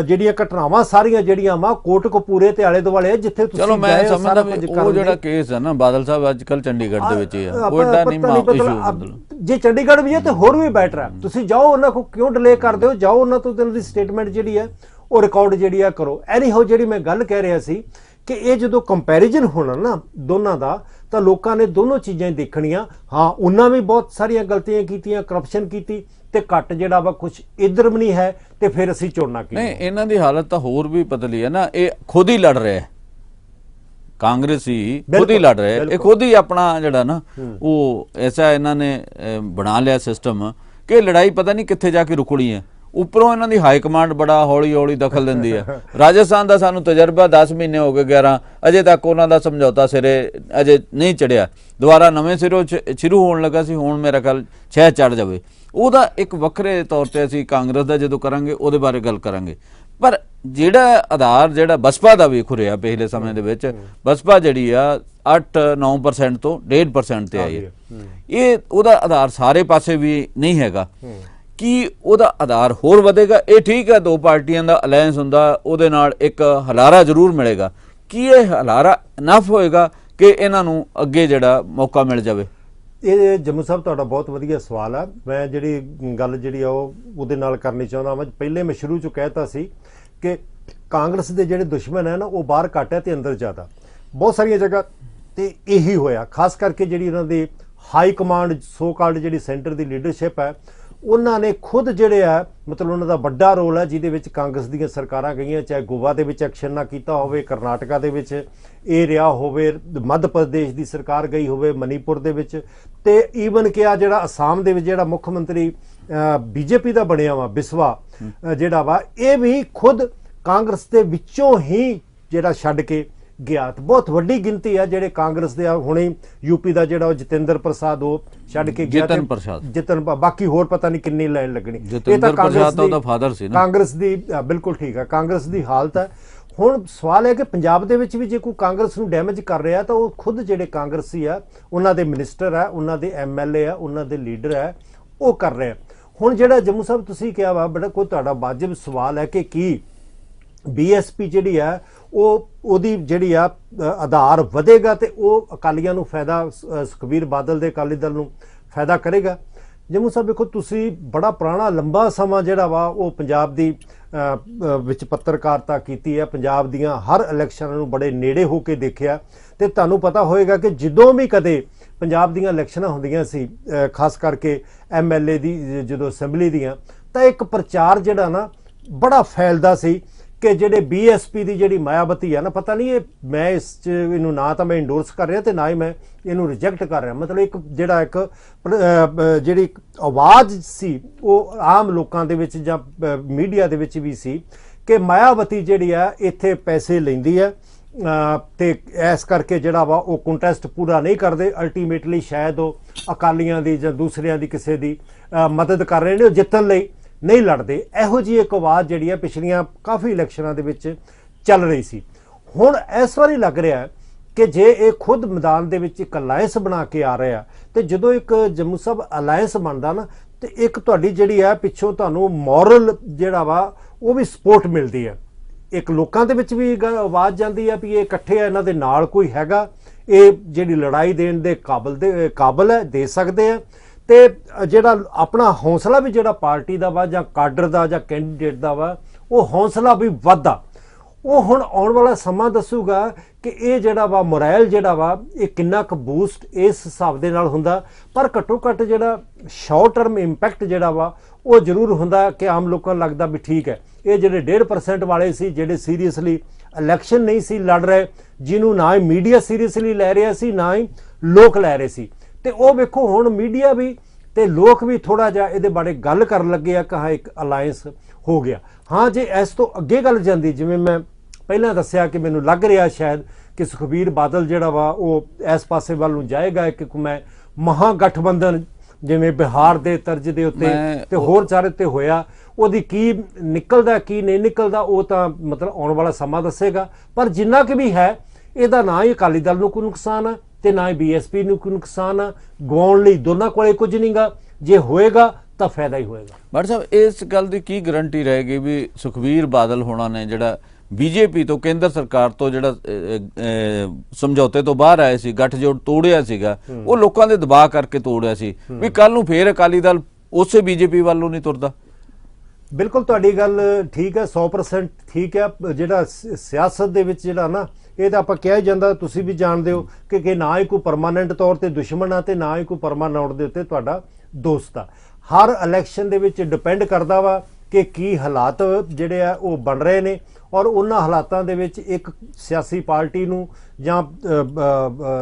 ਜਿਹੜੀਆਂ ਘਟਨਾਵਾਂ ਸਾਰੀਆਂ ਜਿਹੜੀਆਂ ਵਾ ਕੋਟਕਪੂਰੇ ਤੇ ਆਲੇ ਦੁਆਲੇ ਜਿੱਥੇ ਤੁਸੀਂ ਚਲੋ ਮੈਂ ਸਮਝਦਾ ਉਹ ਜਿਹੜਾ ਕੇਸ ਹੈ ਨਾ ਬਾਦਲ ਸਾਹਿਬ ਅੱਜ ਕੱਲ ਚੰਡੀਗੜ੍ਹ ਦੇ ਵਿੱਚ ਹੀ ਹੈ, ਕੋਈ ਏਡਾ ਨਹੀਂ ਇਸ਼ੂ। ਜੇ ਚੰਡੀਗੜ੍ਹ ਵੀ ਹੈ ਤੇ ਹੋਰ ਵੀ ਬੈਟਰ ਹੈ। ਤੁਸੀਂ ਜਾਓ ਉਹਨਾਂ ਕੋਲ, ਕਿਉਂ ਡਿਲੇ ਕਰਦੇ ਹੋ? ਜਾਓ ਉਹਨਾਂ ਤੋਂ ਉਹਨਾਂ ਦੀ ਸਟੇਟਮੈਂਟ ਜਿਹੜੀ ਹੈ ਉਹ ਰਿਕਾਰਡ ਜਿਹੜੀ ਆ ਕਰੋ। ਐਨੀਹਾਉ ਜਿਹੜੀ ਮੈਂ ਗੱਲ ਕਹਿ ਰਿਹਾ ਸੀ ਕਿ ਇਹ ਜਦੋਂ ਕੰਪੈਰੀਜ਼ਨ ਹੋਣਾ ਨਾ ਦੋਨਾਂ ਦਾ, ਤਾਂ ਲੋਕਾਂ ਨੇ ਦੋਨੋਂ ਚੀਜ਼ਾਂ ਦੇਖਣੀਆਂ। ਹਾਂ, ਉਹਨਾਂ ਵੀ ਬਹੁਤ ਸਾਰੀਆਂ ਗਲਤੀਆਂ ਕੀਤੀਆਂ, ਕਰਪਸ਼ਨ ਕੀਤੀ, ਤੇ ਘੱਟ ਜਿਹੜਾ ਵਾ ਕੁਝ ਇਧਰ ਵੀ ਨਹੀਂ ਹੈ, ਤੇ ਫਿਰ ਅਸੀਂ ਚੋਣਾਂ ਕੀ? ਨਹੀਂ, ਇਹਨਾਂ ਦੀ ਹਾਲਤ ਤਾਂ ਹੋਰ ਵੀ ਪਤਲੀ ਹੈ ਨਾ। ਇਹ ਖੁਦ ਹੀ ਲੜ ਰਿਹਾ, ਕਾਂਗਰਸੀ ਖੁਦ ਹੀ ਲੜ ਰਿਹਾ, ਇਹ ਖੁਦ ਹੀ ਆਪਣਾ ਜਿਹੜਾ ਨਾ ਉਹ ਐਸਾ ਇਹਨਾਂ ਨੇ ਬਣਾ ਲਿਆ ਸਿਸਟਮ ਕਿ ਲੜਾਈ ਪਤਾ ਨਹੀਂ ਕਿੱਥੇ ਜਾ ਕੇ ਰੁਕਣੀ ਹੈ। ਉੱਪਰੋਂ ਇਹਨਾਂ ਦੀ ਹਾਈ ਕਮਾਂਡ ਬੜਾ ਹੌਲੀ ਹੌਲੀ ਦਖਲ ਦਿੰਦੀ ਹੈ। ਰਾਜਸਥਾਨ ਦਾ ਸਾਨੂੰ ਤਜਰਬਾ 10 ਮਹੀਨੇ ਹੋ ਗਏ, 11 ਅਜੇ ਤੱਕ ਉਹਨਾਂ ਦਾ ਸਮਝੌਤਾ ਸਿਰੇ ਅਜੇ ਨਹੀਂ ਚੜਿਆ। ਦੁਬਾਰਾ ਨਵੇਂ ਸਿਰੋਂ ਸ਼ੁਰੂ ਹੋਣ ਲੱਗਾ ਸੀ, ਹੁਣ ਮੇਰਾ ਖਿਆਲ ਸ਼ਾਇਦ ਚੜ ਜਾਵੇ। ਉਹਦਾ ਇੱਕ ਵੱਖਰੇ ਤੌਰ ਤੇ ਅਸੀਂ ਕਾਂਗਰਸ ਦਾ ਜਦੋਂ ਕਰਾਂਗੇ ਉਹਦੇ ਬਾਰੇ ਗੱਲ ਕਰਾਂਗੇ। ਪਰ ਜਿਹੜਾ ਆਧਾਰ ਜਿਹੜਾ ਬਸਪਾ ਦਾ ਵੀ ਖੁਰਿਆ ਪਿਛਲੇ ਸਮੇਂ ਦੇ ਵਿੱਚ, ਬਸਪਾ ਜਿਹੜੀ ਆ 8-9% ਤੋਂ 1.5% ਤੇ ਆਈ ਹੈ। ਇਹ ਉਹਦਾ ਆਧਾਰ ਸਾਰੇ ਪਾਸੇ ਵੀ ਨਹੀਂ ਹੈਗਾ। ਕੀ ਉਹਦਾ ਆਧਾਰ ਹੋਰ ਵਧੇਗਾ? ਇਹ ਠੀਕ ਹੈ, 2 ਪਾਰਟੀਆਂ ਦਾ ਅਲਾਇੰਸ ਹੁੰਦਾ, ਉਹਦੇ ਨਾਲ ਇੱਕ ਹਲਾਰਾ ਜ਼ਰੂਰ ਮਿਲੇਗਾ। ਕੀ ਇਹ ਹਲਾਰਾ ਇਨਫ ਹੋਏਗਾ ਕਿ ਇਹਨਾਂ ਨੂੰ ਅੱਗੇ ਜਿਹੜਾ ਮੌਕਾ ਮਿਲ ਜਾਵੇ? ਇਹ ਜੰਮੂ ਸਾਹਿਬ ਤੁਹਾਡਾ ਬਹੁਤ ਵਧੀਆ ਸਵਾਲ ਆ। ਮੈਂ ਜਿਹੜੀ ਗੱਲ ਜਿਹੜੀ ਆ ਉਹ ਉਹਦੇ ਨਾਲ ਕਰਨੀ ਚਾਹੁੰਦਾ ਮੈਂ। ਪਹਿਲੇ ਮੈਂ ਸ਼ੁਰੂ 'ਚ ਕਹਿਤਾ ਸੀ ਕਿ ਕਾਂਗਰਸ ਦੇ ਜਿਹੜੇ ਦੁਸ਼ਮਣ ਹੈ ਨਾ ਉਹ ਬਾਹਰ ਘੱਟ ਹੈ ਤੇ ਅੰਦਰ ਜ਼ਿਆਦਾ। ਬਹੁਤ ਸਾਰੀਆਂ ਜਗ੍ਹਾ ਤੇ ਇਹੀ ਹੋਇਆ, ਖਾਸ ਕਰਕੇ ਜਿਹੜੀ ਇਹਨਾਂ ਦੀ ਹਾਈ ਕਮਾਂਡ ਸੋ ਕਾਲਡ ਜਿਹੜੀ ਸੈਂਟਰ ਦੀ ਲੀਡਰਸ਼ਿਪ ਹੈ, ਉਹਨਾਂ ਨੇ ਖੁਦ ਜਿਹੜੇ ਆ ਮਤਲਬ ਉਹਨਾਂ ਦਾ ਵੱਡਾ ਰੋਲ ਹੈ ਜਿਹਦੇ ਵਿੱਚ ਕਾਂਗਰਸ ਦੀਆਂ ਸਰਕਾਰਾਂ ਗਈਆਂ, ਚਾਹੇ ਗੋਆ ਦੇ ਵਿੱਚ ਐਕਸ਼ਨ ਨਾ ਕੀਤਾ ਹੋਵੇ, ਕਰਨਾਟਕਾ ਦੇ ਵਿੱਚ ਇਹ ਰਿਹਾ ਹੋਵੇ, ਮੱਧ ਪ੍ਰਦੇਸ਼ ਦੀ ਸਰਕਾਰ ਗਈ ਹੋਵੇ, ਮਨੀਪੁਰ ਦੇ ਵਿੱਚ, ਤੇ ਈਵਨ ਕਿ ਆ ਜਿਹੜਾ ਅਸਾਮ ਦੇ ਵਿੱਚ ਜਿਹੜਾ ਮੁੱਖ ਮੰਤਰੀ BJP ਦਾ ਬਣਿਆ ਵਾ ਬਿਸਵਾ ਜਿਹੜਾ ਵਾ, ਇਹ ਵੀ ਖੁਦ ਕਾਂਗਰਸ ਦੇ ਵਿੱਚੋਂ ਹੀ ਜਿਹੜਾ ਛੱਡ ਕੇ ਗਿਆ। ਤੇ ਬਹੁਤ ਵੱਡੀ ਗਿਣਤੀ ਆ ਜਿਹੜੇ ਕਾਂਗਰਸ ਦੇ ਹੁਣੇ UP ਦਾ ਜਿਹੜਾ ਜਤਿੰਦਰ ਪ੍ਰਸਾਦ ਉਹ ਛੱਡ ਕੇ ਗਿਆ। ਜਤਨ ਬਾਕੀ ਹੋਰ ਪਤਾ ਨਹੀਂ ਕਿੰਨੀ ਲਾਈਨ ਲੱਗਣੀ। ਇਹ ਤਾਂ ਕਾਂਗਰਸ ਦਾ ਫਾਦਰ ਸੀ ਨਾ, ਕਾਂਗਰਸ ਦੀ ਬਿਲਕੁਲ ਠੀਕ ਹੈ, ਕਾਂਗਰਸ ਦੀ ਹਾਲਤ ਹੈ। ਹੁਣ ਸਵਾਲ ਹੈ ਕਿ ਪੰਜਾਬ ਦੇ ਵਿੱਚ ਵੀ ਜੇ ਕੋਈ ਕਾਂਗਰਸ ਨੂੰ ਡੈਮੇਜ ਕਰ ਰਿਹਾ ਤਾਂ ਉਹ ਖੁਦ ਜਿਹੜੇ ਕਾਂਗਰਸੀ ਆ, ਉਹਨਾਂ ਦੇ ਮਿਨਿਸਟਰ ਆ, ਉਹਨਾਂ ਦੇ MLA ਆ, ਉਹਨਾਂ ਦੇ ਲੀਡਰ ਆ, ਉਹ ਕਰ ਰਹੇ ਆ। ਹੁਣ ਜਿਹੜਾ ਜੰਮੂ ਸਾਹਿਬ ਤੁਸੀਂ ਕਿਹਾ ਵਾ ਬੜਾ ਕੋਈ ਤੁਹਾਡਾ ਵਾਜਿਬ ਸਵਾਲ ਹੈ ਕਿ ਕੀ BSP ਜਿਹੜੀ ਆ ਉਹਦੀ ਜਿਹੜੀ ਆ ਆਧਾਰ ਵਧੇਗਾ ਤੇ ਉਹ ਅਕਾਲੀਆਂ ਨੂੰ ਫਾਇਦਾ, ਸੁਖਬੀਰ ਬਾਦਲ ਦੇ ਅਕਾਲੀ ਦਲ ਨੂੰ ਫਾਇਦਾ ਕਰੇਗਾ? ਜੰਮੂ ਸਾਹਿਬ ਵੇਖੋ, ਤੁਸੀਂ ਬੜਾ ਪੁਰਾਣਾ ਲੰਬਾ ਸਮਾਂ ਜਿਹੜਾ ਵਾ ਉਹ ਪੰਜਾਬ ਦੀ ਵਿੱਚ ਪੱਤਰਕਾਰਤਾ ਕੀਤੀ ਹੈ, ਪੰਜਾਬ ਦੀਆਂ ਹਰ ਇਲੈਕਸ਼ਨਾਂ ਨੂੰ ਬੜੇ ਨੇੜੇ ਹੋ ਕੇ ਦੇਖਿਆ, ਤੇ ਤੁਹਾਨੂੰ ਪਤਾ ਹੋਏਗਾ ਕਿ ਜਦੋਂ ਵੀ ਕਦੇ ਪੰਜਾਬ ਦੀਆਂ ਇਲੈਕਸ਼ਨਾਂ ਹੁੰਦੀਆਂ ਸੀ, ਖਾਸ ਕਰਕੇ MLA ਦੀ ਜਦੋਂ ਅਸੈਂਬਲੀ ਦੀਆਂ, ਤਾਂ ਇੱਕ ਪ੍ਰਚਾਰ ਜਿਹੜਾ ਨਾ ਬੜਾ ਫੈਲਦਾ ਸੀ ਕਿ ਜਿਹੜੇ BSP ਦੀ ਜਿਹੜੀ ਮਾਇਆਵਤੀ ਆ ਨਾ, ਪਤਾ ਨਹੀਂ ਇਹ ਮੈਂ ਇਸ 'ਚ ਇਹਨੂੰ ਨਾ ਤਾਂ ਮੈਂ ਇੰਡੋਰਸ ਕਰ ਰਿਹਾ ਤੇ ਨਾ ਹੀ ਮੈਂ ਇਹਨੂੰ ਰਿਜੈਕਟ ਕਰ ਰਿਹਾ, ਮਤਲਬ ਇੱਕ ਜਿਹੜਾ ਇੱਕ ਜਿਹੜੀ ਆਵਾਜ਼ ਸੀ ਉਹ ਆਮ ਲੋਕਾਂ ਦੇ ਵਿੱਚ ਜਾਂ ਮੀਡੀਆ ਦੇ ਵਿੱਚ ਵੀ ਸੀ ਕਿ ਮਾਇਆਵਤੀ ਜਿਹੜੀ ਆ ਇੱਥੇ ਪੈਸੇ ਲੈਂਦੀ ਹੈ ਤੇ ਇਸ ਕਰਕੇ ਜਿਹੜਾ ਵਾ ਉਹ ਕੰਟੈਸਟ ਪੂਰਾ ਨਹੀਂ ਕਰਦੇ, ਅਲਟੀਮੇਟਲੀ ਸ਼ਾਇਦ ਉਹ ਅਕਾਲੀਆਂ ਦੀ ਜਾਂ ਦੂਸਰਿਆਂ ਦੀ ਕਿਸੇ ਦੀ ਮਦਦ ਕਰ ਰਹੇ ਨੇ, ਉਹ ਜਿੱਤਣ ਲਈ ਨਹੀਂ ਲੜਦੇ। ਇਹੋ ਜਿਹੀ ਇੱਕ ਆਵਾਜ਼ ਜਿਹੜੀ ਹੈ ਪਿਛਲੀਆਂ ਕਾਫੀ ਇਲੈਕਸ਼ਨਾਂ ਦੇ ਵਿੱਚ ਚੱਲ ਰਹੀ ਸੀ। ਹੁਣ ਇਸ ਵਾਰੀ ਲੱਗ ਰਿਹਾ ਕਿ ਜੇ ਇਹ ਖੁਦ ਮੈਦਾਨ ਦੇ ਵਿੱਚ ਇੱਕ ਅਲਾਇੰਸ ਬਣਾ ਕੇ ਆ ਰਿਹਾ, ਤੇ ਜਦੋਂ ਇੱਕ ਜੰਮੂ ਸਾਹਿਬ ਅਲਾਇੰਸ ਬਣਦਾ ਨਾ, ਤੇ ਇੱਕ ਤੁਹਾਡੀ ਜਿਹੜੀ ਹੈ ਪਿੱਛੋਂ ਤੁਹਾਨੂੰ ਮੋਰਲ ਜਿਹੜਾ ਵਾ ਉਹ ਵੀ ਸਪੋਰਟ ਮਿਲਦੀ ਹੈ, ਇੱਕ ਲੋਕਾਂ ਦੇ ਵਿੱਚ ਵੀ ਆਵਾਜ਼ ਜਾਂਦੀ ਹੈ ਵੀ ਇਹ ਇਕੱਠੇ ਆ, ਇਹਨਾਂ ਦੇ ਨਾਲ ਕੋਈ ਹੈਗਾ, ਇਹ ਜਿਹੜੀ ਲੜਾਈ ਦੇਣ ਦੇ ਕਾਬਲ ਹੈ, ਦੇ ਸਕਦੇ ਆ, ਤੇ ਜਿਹੜਾ ਆਪਣਾ ਹੌਸਲਾ ਵੀ ਜਿਹੜਾ ਪਾਰਟੀ ਦਾ ਵਾ ਜਾਂ ਕਾਡਰ ਦਾ ਜਾਂ ਕੈਂਡੀਡੇਟ ਦਾ ਵਾ, ਉਹ ਹੌਸਲਾ ਵੀ ਵੱਧਦਾ। ਉਹ ਹੁਣ ਆਉਣ ਵਾਲਾ ਸਮਾਂ ਦੱਸੂਗਾ ਕਿ ਇਹ ਜਿਹੜਾ ਵਾ ਮੋਰਲ ਜਿਹੜਾ ਵਾ ਇਹ ਕਿੰਨਾ ਕੁ ਬੂਸਟ ਇਸ ਹਿਸਾਬ ਦੇ ਨਾਲ ਹੁੰਦਾ, ਪਰ ਘੱਟੋ ਘੱਟ ਜਿਹੜਾ ਸ਼ਾਰਟ ਟਰਮ ਇੰਪੈਕਟ ਜਿਹੜਾ ਵਾ ਉਹ ਜ਼ਰੂਰ ਹੁੰਦਾ ਕਿ ਆਮ ਲੋਕਾਂ ਨੂੰ ਲੱਗਦਾ ਵੀ ਠੀਕ ਹੈ, ਇਹ ਜਿਹੜੇ 1.5% ਵਾਲੇ ਸੀ ਜਿਹੜੇ ਸੀਰੀਅਸਲੀ ਇਲੈਕਸ਼ਨ ਨਹੀਂ ਸੀ ਲੜ ਰਹੇ, ਜਿਹਨੂੰ ਨਾ ਹੀ ਮੀਡੀਆ ਸੀਰੀਅਸਲੀ ਲੈ ਰਿਹਾ ਸੀ ਨਾ ਹੀ ਲੋਕ ਲੈ ਰਹੇ ਸੀ, ਤੇ ਉਹ ਵੇਖੋ ਹੁਣ ਮੀਡੀਆ ਵੀ ਤੇ ਲੋਕ ਵੀ ਥੋੜਾ ਜਿਹਾ ਇਹਦੇ ਬਾਰੇ ਗੱਲ ਕਰਨ ਲੱਗੇ ਆ ਕਿ ਹਾਂ ਇੱਕ ਅਲਾਇੰਸ ਹੋ ਗਿਆ। ਹਾਂ, ਜੇ ਇਸ ਤੋਂ ਅੱਗੇ ਗੱਲ ਜਾਂਦੀ, ਜਿਵੇਂ ਮੈਂ ਪਹਿਲਾਂ ਦੱਸਿਆ ਕਿ ਮੈਨੂੰ ਲੱਗ ਰਿਹਾ ਸ਼ਾਇਦ ਕਿ ਸੁਖਬੀਰ ਬਾਦਲ ਜਿਹੜਾ ਵਾ ਉਹ ਇਸ ਪਾਸੇ ਵੱਲ ਨੂੰ ਜਾਏਗਾ ਕਿ ਮੈਂ ਮਹਾਗਠਬੰਧਨ ਜਿਵੇਂ ਬਿਹਾਰ ਦੇ ਤਰਜ਼ ਦੇ ਉੱਤੇ ਤੇ ਹੋਰ ਚਾਰੇ ਤੇ ਹੋਇਆ, ਉਹਦੀ ਕੀ ਨਿਕਲਦਾ ਕੀ ਨਹੀਂ ਨਿਕਲਦਾ ਉਹ ਤਾਂ ਮਤਲਬ ਆਉਣ ਵਾਲਾ ਸਮਾਂ ਦੱਸੇਗਾ, ਪਰ ਜਿੰਨਾ ਕਿ ਵੀ ਹੈ ਇਹਦਾ ਨਾ ਹੀ ਅਕਾਲੀ ਦਲ ਨੂੰ ਕੋਈ ਨੁਕਸਾਨ ਆ ਤੇ ਨਾ ਹੀ BSP ਨੂੰ ਕੋਈ ਨੁਕਸਾਨ ਆ, ਗਵਾਉਣ ਲਈ ਦੋਨਾਂ ਕੋਲੇ ਕੁਝ ਨਹੀਂਗਾ, ਜੇ ਹੋਏਗਾ ਤਾਂ ਫਾਇਦਾ ਹੀ ਹੋਏਗਾ। ਬਟ ਸਾਹਿਬ, ਇਸ ਗੱਲ ਦੀ ਕੀ ਗਰੰਟੀ ਰਹੇਗੀ ਵੀ ਸੁਖਬੀਰ ਬਾਦਲ ਹੋਣਾ ਨੇ ਜਿਹੜਾ BJP ਤੋਂ ਕੇਂਦਰ ਸਰਕਾਰ ਤੋਂ ਜਿਹੜਾ ਸਮਝੌਤੇ ਤੋਂ ਬਾਹਰ ਆਏ ਸੀ, ਗੱਠਜੋੜ ਤੋੜਿਆ ਸੀਗਾ, ਉਹ ਲੋਕਾਂ ਦੇ ਦਬਾਅ ਕਰਕੇ ਤੋੜਿਆ ਸੀ, ਵੀ ਕੱਲ ਨੂੰ ਫੇਰ ਅਕਾਲੀ ਦਲ ਉਸੇ BJP ਵੱਲੋਂ ਨਹੀਂ ਤੁਰਦਾ? ਬਿਲਕੁਲ ਤੁਹਾਡੀ ਗੱਲ ਠੀਕ ਹੈ, 100% ਠੀਕ ਹੈ। ਜਿਹੜਾ ਸਿਆਸਤ ਦੇ ਵਿੱਚ ਜਿਹੜਾ ਨਾ ਇਹ ਤਾਂ ਆਪਾਂ ਕਿਹਾ ਹੀ ਜਾਂਦਾ, ਤੁਸੀਂ ਵੀ ਜਾਣਦੇ ਹੋ ਕਿ ਨਾ ਹੀ ਕੋਈ ਪਰਮਾਨੈਂਟ ਤੌਰ ਤੇ ਦੁਸ਼ਮਣ ਆ ਤੇ ਨਾ ਹੀ ਕੋਈ ਪਰਮਾਨੈਂਟ ਦੇ ਉੱਤੇ ਤੁਹਾਡਾ ਦੋਸਤ ਆ। ਹਰ ਇਲੈਕਸ਼ਨ ਦੇ ਵਿੱਚ ਡਿਪੈਂਡ ਕਰਦਾ ਵਾ ਕਿ ਕੀ ਹਾਲਾਤ ਜਿਹੜੇ ਆ ਉਹ ਬਣ ਰਹੇ ਨੇ, ਔਰ ਉਹਨਾਂ ਹਾਲਾਤਾਂ ਦੇ ਵਿੱਚ ਇੱਕ ਸਿਆਸੀ ਪਾਰਟੀ ਨੂੰ ਜਾਂ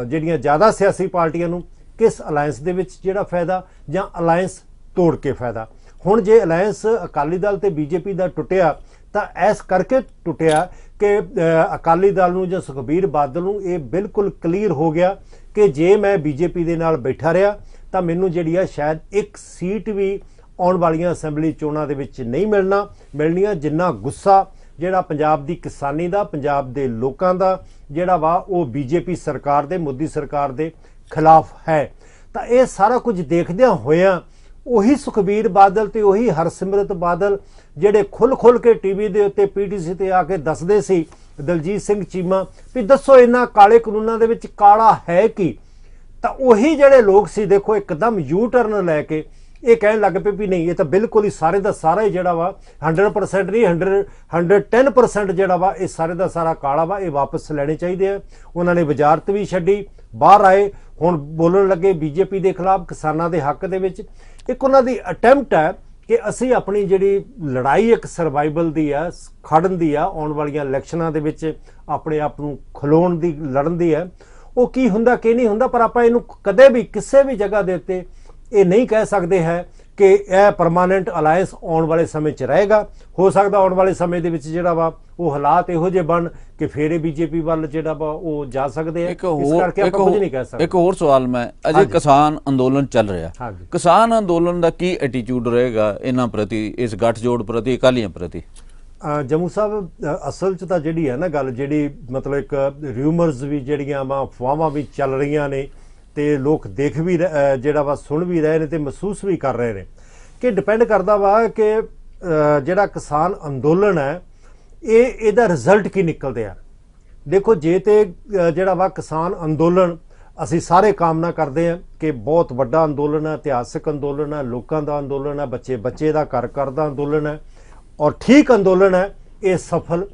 ਜਿਹੜੀਆਂ ਜ਼ਿਆਦਾ ਸਿਆਸੀ ਪਾਰਟੀਆਂ ਨੂੰ ਕਿਸ ਅਲਾਇੰਸ ਦੇ ਵਿੱਚ ਜਿਹੜਾ ਫਾਇਦਾ ਜਾਂ ਅਲਾਇੰਸ ਤੋੜ ਕੇ ਫਾਇਦਾ। ਹੁਣ ਜੇ ਅਲਾਇੰਸ ਅਕਾਲੀ ਦਲ ਤੇ BJP ਦਾ ਟੁੱਟਿਆ ਤਾਂ ਇਸ ਕਰਕੇ ਟੁੱਟਿਆ ਕਿ ਅਕਾਲੀ ਦਲ ਨੂੰ ਜਾਂ ਸੁਖਬੀਰ ਬਾਦਲ ਨੂੰ ਇਹ ਬਿਲਕੁਲ ਕਲੀਅਰ ਹੋ ਗਿਆ ਕਿ ਜੇ ਮੈਂ BJP ਦੇ ਨਾਲ ਬੈਠਾ ਰਿਹਾ ਤਾਂ ਮੈਨੂੰ ਜਿਹੜੀ ਆ ਸ਼ਾਇਦ ਇੱਕ ਸੀਟ ਵੀ ਆਉਣ ਵਾਲੀਆਂ ਅਸੈਂਬਲੀ ਚੋਣਾਂ ਦੇ ਵਿੱਚ ਨਹੀਂ ਮਿਲਣੀਆਂ, ਜਿੰਨਾ ਗੁੱਸਾ ਜਿਹੜਾ ਪੰਜਾਬ ਦੀ ਕਿਸਾਨੀ ਦਾ, ਪੰਜਾਬ ਦੇ ਲੋਕਾਂ ਦਾ ਜਿਹੜਾ ਵਾ ਉਹ BJP ਸਰਕਾਰ ਦੇ, ਮੋਦੀ ਸਰਕਾਰ ਦੇ ਖਿਲਾਫ ਹੈ। ਤਾਂ ਇਹ ਸਾਰਾ ਕੁਝ ਦੇਖਦਿਆਂ ਹੋਇਆਂ ਉਹੀ ਸੁਖਬੀਰ ਬਾਦਲ ਤੇ ਉਹੀ ਹਰਸਿਮਰਤ ਬਾਦਲ ਜਿਹੜੇ ਖੁੱਲ ਕੇ TV ਦੇ ਉੱਤੇ PTC ਤੇ ਆ ਕੇ ਦੱਸਦੇ ਸੀ, ਦਲਜੀਤ ਸਿੰਘ ਚੀਮਾ, ਵੀ ਦੱਸੋ ਇਹਨਾਂ ਕਾਲੇ ਕਾਨੂੰਨਾਂ ਦੇ ਵਿੱਚ ਕਾਲਾ ਹੈ ਕੀ, ਤਾਂ ਉਹੀ ਜਿਹੜੇ ਲੋਕ ਸੀ ਦੇਖੋ ਇੱਕਦਮ ਯੂ ਟਰਨ ਲੈ ਕੇ ਇਹ ਕਹਿਣ ਲੱਗ ਪਏ ਵੀ ਨਹੀਂ, ਇਹ ਤਾਂ ਬਿਲਕੁਲ ਹੀ ਸਾਰੇ ਦਾ ਸਾਰਾ ਹੀ ਜਿਹੜਾ ਵਾ 100% ਨਹੀਂ 110% ਜਿਹੜਾ ਵਾ ਇਹ ਸਾਰੇ ਦਾ ਸਾਰਾ ਕਾਲਾ ਵਾ, ਇਹ ਵਾਪਸ ਲੈਣੇ ਚਾਹੀਦੇ ਆ। ਉਹਨਾਂ ਨੇ ਵਜ਼ਾਰਤ ਵੀ ਛੱਡੀ, ਬਾਹਰ ਆਏ, ਹੁਣ ਬੋਲਣ ਲੱਗੇ BJP ਦੇ ਖਿਲਾਫ, ਕਿਸਾਨਾਂ ਦੇ ਹੱਕ ਦੇ ਵਿੱਚ। ਇੱਕ ਉਹਨਾਂ ਦੀ ਅਟੈਂਪਟ ਹੈ ਕਿ ਅਸੀਂ ਆਪਣੀ ਜਿਹੜੀ ਲੜਾਈ ਇੱਕ ਸਰਵਾਈਵਲ ਦੀ ਆ, ਖੜਨ ਦੀ ਆ, ਆਉਣ ਵਾਲੀਆਂ ਇਲੈਕਸ਼ਨਾਂ ਦੇ ਵਿੱਚ ਆਪਣੇ ਆਪ ਨੂੰ ਖਲੋਣ ਦੀ, ਲੜਨ ਦੀ ਹੈ। ਉਹ ਕੀ ਹੁੰਦਾ ਕੀ ਨਹੀਂ ਹੁੰਦਾ, ਪਰ ਆਪਾਂ ਇਹਨੂੰ ਕਦੇ ਵੀ ਕਿਸੇ ਵੀ ਜਗ੍ਹਾ ਦੇ ਉੱਤੇ ਇਹ ਨਹੀਂ ਕਹਿ ਸਕਦੇ ਹੈ ਕਿ ਇਹ ਪਰਮਾਨੈਂਟ ਅਲਾਇੰਸ ਆਉਣ ਵਾਲੇ ਸਮੇਂ 'ਚ ਰਹੇਗਾ। ਹੋ ਸਕਦਾ ਆਉਣ ਵਾਲੇ ਸਮੇਂ ਦੇ ਵਿੱਚ ਜਿਹੜਾ ਵਾ ਉਹ ਹਾਲਾਤ ਇਹੋ ਜਿਹੇ ਬਣ ਕਿ ਫੇਰ ਇਹ BJP ਵੱਲ ਜਿਹੜਾ ਵਾ ਉਹ ਜਾ ਸਕਦੇ ਆ, ਇਸ ਕਰਕੇ ਆਪਾਂ ਕੁਝ ਨਹੀਂ ਕਹਿ ਸਕਦੇ। ਇੱਕ ਹੋਰ ਸਵਾਲ, ਮੈਂ ਅਜੇ ਕਿਸਾਨ ਅੰਦੋਲਨ ਚੱਲ ਰਿਹਾ, ਕਿਸਾਨ ਅੰਦੋਲਨ ਦਾ ਕੀ ਐਟੀਟਿਊਡ ਰਹੇਗਾ ਇਹਨਾਂ ਪ੍ਰਤੀ, ਇਸ ਗੱਠਜੋੜ ਪ੍ਰਤੀ, ਅਕਾਲੀਆਂ ਪ੍ਰਤੀ? ਜੰਮੂ ਸਾਹਿਬ, ਅਸਲ 'ਚ ਤਾਂ ਜਿਹੜੀ ਹੈ ਨਾ ਗੱਲ, ਜਿਹੜੀ ਮਤਲਬ ਇੱਕ ਰਿਊਮਰਸ ਵੀ ਜਿਹੜੀਆਂ ਵਾ, ਅਫਵਾਹਾਂ ਵੀ ਚੱਲ ਰਹੀਆਂ ਨੇ ਤੇ ਲੋਕ ਦੇਖ ਵੀ ਜਿਹੜਾ ਵਾ ਸੁਣ ਵੀ ਰਹੇ ਨੇ ਤੇ ਮਹਿਸੂਸ ਵੀ ਕਰ ਰਹੇ ਨੇ ਕਿ ਡਿਪੈਂਡ ਕਰਦਾ ਵਾ ਕਿ ਜਿਹੜਾ ਕਿਸਾਨ ਅੰਦੋਲਨ ਹੈ ਇਹਦਾ ਰਿਜ਼ਲਟ ਕੀ ਨਿਕਲਦੇ ਆ। ਦੇਖੋ, ਜੇ ਤੇ ਜਿਹੜਾ ਵਾ ਕਿਸਾਨ ਅੰਦੋਲਨ ਅਸੀਂ ਸਾਰੇ ਕਾਮਨਾ ਕਰਦੇ ਹਾਂ ਕਿ ਬਹੁਤ ਵੱਡਾ ਅੰਦੋਲਨ ਹੈ, ਇਤਿਹਾਸਕ ਅੰਦੋਲਨ ਹੈ, ਲੋਕਾਂ ਦਾ ਅੰਦੋਲਨ ਹੈ, ਬੱਚੇ ਦਾ ਘਰ ਘਰ ਦਾ ਅੰਦੋਲਨ ਹੈ ਔਰ ਠੀਕ ਅੰਦੋਲਨ ਹੈ। ਇਹ ਸਫਲ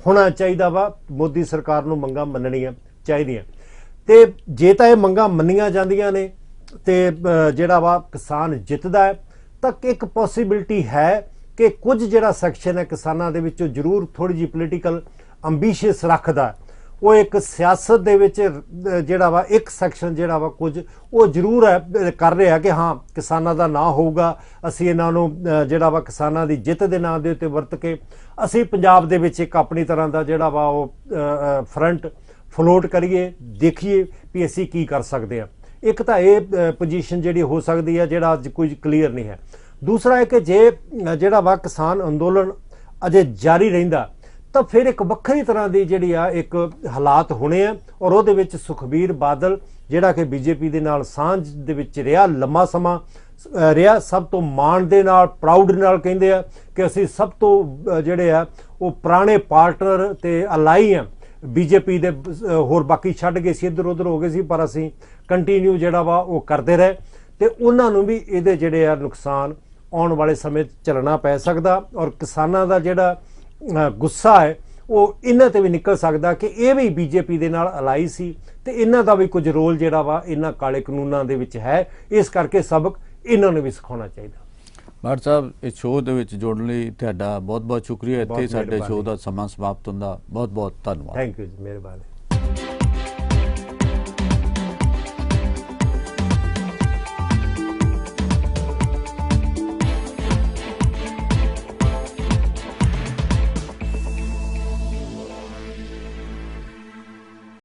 ਹੋਣਾ ਚਾਹੀਦਾ ਵਾ। ਮੋਦੀ ਸਰਕਾਰ ਨੂੰ ਮੰਗਾਂ ਮੰਨਣੀਆਂ ਚਾਹੀਦੀਆਂ ਤੇ ਜੇ ਤਾਂ ਇਹ ਮੰਗਾਂ ਮੰਨੀਆਂ ਜਾਂਦੀਆਂ ਨੇ ਤੇ ਜਿਹੜਾ ਵਾ ਕਿਸਾਨ ਜਿੱਤਦਾ ਹੈ ਤਾਂ ਇੱਕ ਪੋਸੀਬਿਲਿਟੀ ਹੈ ਕਿ ਕੁਝ ਜਿਹੜਾ ਸੈਕਸ਼ਨ ਹੈ ਕਿਸਾਨਾਂ ਦੇ ਵਿੱਚੋਂ ਜ਼ਰੂਰ ਥੋੜੀ ਜਿਹੀ ਪੋਲੀਟੀਕਲ ਅੰਬੀਸ਼ੀਅਸ ਰੱਖਦਾ, ਉਹ ਇੱਕ ਸਿਆਸਤ ਦੇ ਵਿੱਚ ਜਿਹੜਾ ਵਾ ਇੱਕ ਸੈਕਸ਼ਨ ਜਿਹੜਾ ਵਾ ਕੁਝ ਉਹ ਜ਼ਰੂਰ ਹੈ ਕਰ ਰਿਹਾ ਕਿ ਹਾਂ ਕਿਸਾਨਾਂ ਦਾ ਨਾਂ ਹੋਊਗਾ, ਅਸੀਂ ਇਹਨਾਂ ਨੂੰ ਜਿਹੜਾ ਵਾ ਕਿਸਾਨਾਂ ਦੀ ਜਿੱਤ ਦੇ ਨਾਂ ਦੇ ਉੱਤੇ ਵਰਤ ਕੇ ਅਸੀਂ ਪੰਜਾਬ ਦੇ ਵਿੱਚ ਇੱਕ ਆਪਣੀ ਤਰ੍ਹਾਂ ਦਾ ਜਿਹੜਾ ਵਾ ਉਹ ਫਰੰਟ ਫਲੋਟ ਕਰੀਏ, ਦੇਖੀਏ ਵੀ ਅਸੀਂ ਕੀ ਕਰ ਸਕਦੇ ਹਾਂ। ਇੱਕ ਤਾਂ ਇਹ ਪੋਜੀਸ਼ਨ ਜਿਹੜੀ ਹੋ ਸਕਦੀ ਹੈ ਜਿਹੜਾ ਅੱਜ ਕੁਝ ਕਲੀਅਰ ਨਹੀਂ ਹੈ। ਦੂਸਰਾ ਹੈ ਕਿ ਜੇ ਜਿਹੜਾ ਵਾ ਕਿਸਾਨ ਅੰਦੋਲਨ ਅਜੇ ਜਾਰੀ ਰਹਿੰਦਾ ਤਾਂ ਫਿਰ ਇੱਕ ਵੱਖਰੀ ਤਰ੍ਹਾਂ ਦੀ ਜਿਹੜੀ ਆ ਇੱਕ ਹਾਲਾਤ ਹੋਣੇ ਆ ਔਰ ਉਹਦੇ ਵਿੱਚ ਸੁਖਬੀਰ ਬਾਦਲ ਜਿਹੜਾ ਕਿ ਬੀਜੇਪੀ ਦੇ ਨਾਲ ਸਾਂਝ ਦੇ ਵਿੱਚ ਰਿਹਾ, ਲੰਮਾ ਸਮਾਂ ਰਿਹਾ, ਸਭ ਤੋਂ ਮਾਣ ਦੇ ਨਾਲ ਪ੍ਰਾਊਡ ਨਾਲ ਕਹਿੰਦੇ ਆ ਕਿ ਅਸੀਂ ਸਭ ਤੋਂ ਜਿਹੜੇ ਆ ਉਹ ਪੁਰਾਣੇ ਪਾਰਟਨਰ ਤੇ ਅਲਾਈ ਆ ਬੀਜੇਪੀ ਦੇ, ਹੋਰ ਬਾਕੀ ਛੱਡ ਗਏ ਸੀ, ਇੱਧਰ ਉੱਧਰ ਹੋ ਗਏ ਸੀ, ਪਰ ਅਸੀਂ ਕੰਟੀਨਿਊ ਜਿਹੜਾ ਵਾ ਉਹ ਕਰਦੇ ਰਹੇ ਤੇ ਉਹਨਾਂ ਨੂੰ ਵੀ ਇਹਦੇ ਜਿਹੜੇ ਆ ਨੁਕਸਾਨ ਆਉਣ ਵਾਲੇ ਸਮੇਂ 'ਚ ਝੱਲਣਾ ਪੈ ਸਕਦਾ ਔਰ ਕਿਸਾਨਾਂ ਦਾ ਜਿਹੜਾ ਗੁੱਸਾ ਹੈ ਉਹ ਇਹਨਾਂ ਤੇ ਵੀ ਨਿਕਲ ਸਕਦਾ ਕਿ ਇਹ ਵੀ ਬੀਜੇਪੀ ਦੇ ਨਾਲ ਅਲਾਈ ਸੀ ਤੇ ਇਹਨਾਂ ਦਾ ਵੀ ਕੁਝ ਰੋਲ ਜਿਹੜਾ ਵਾ ਇਹਨਾਂ ਕਾਲੇ ਕਾਨੂੰਨਾਂ ਦੇ ਵਿੱਚ ਹੈ। ਇਸ ਕਰਕੇ ਸਬਕ ਇਹਨਾਂ ਨੂੰ ਵੀ ਸਿਖਾਉਣਾ ਚਾਹੀਦਾ। ਬਾਠ ਸਾਹਿਬ, ਇਸ ਸ਼ੋਅ ਦੇ ਵਿੱਚ ਜੁੜਨ ਲਈ ਤੁਹਾਡਾ ਬਹੁਤ ਬਹੁਤ ਸ਼ੁਕਰੀਆ। ਇੱਥੇ ਸਾਡੇ ਸ਼ੋਅ ਦਾ ਸਮਾਂ ਸਮਾਪਤ ਹੁੰਦਾ। ਬਹੁਤ ਬਹੁਤ ਧੰਨਵਾਦ। ਥੈਂਕ ਯੂ ਜੀ, ਮਿਹਰਬਾਨੀ।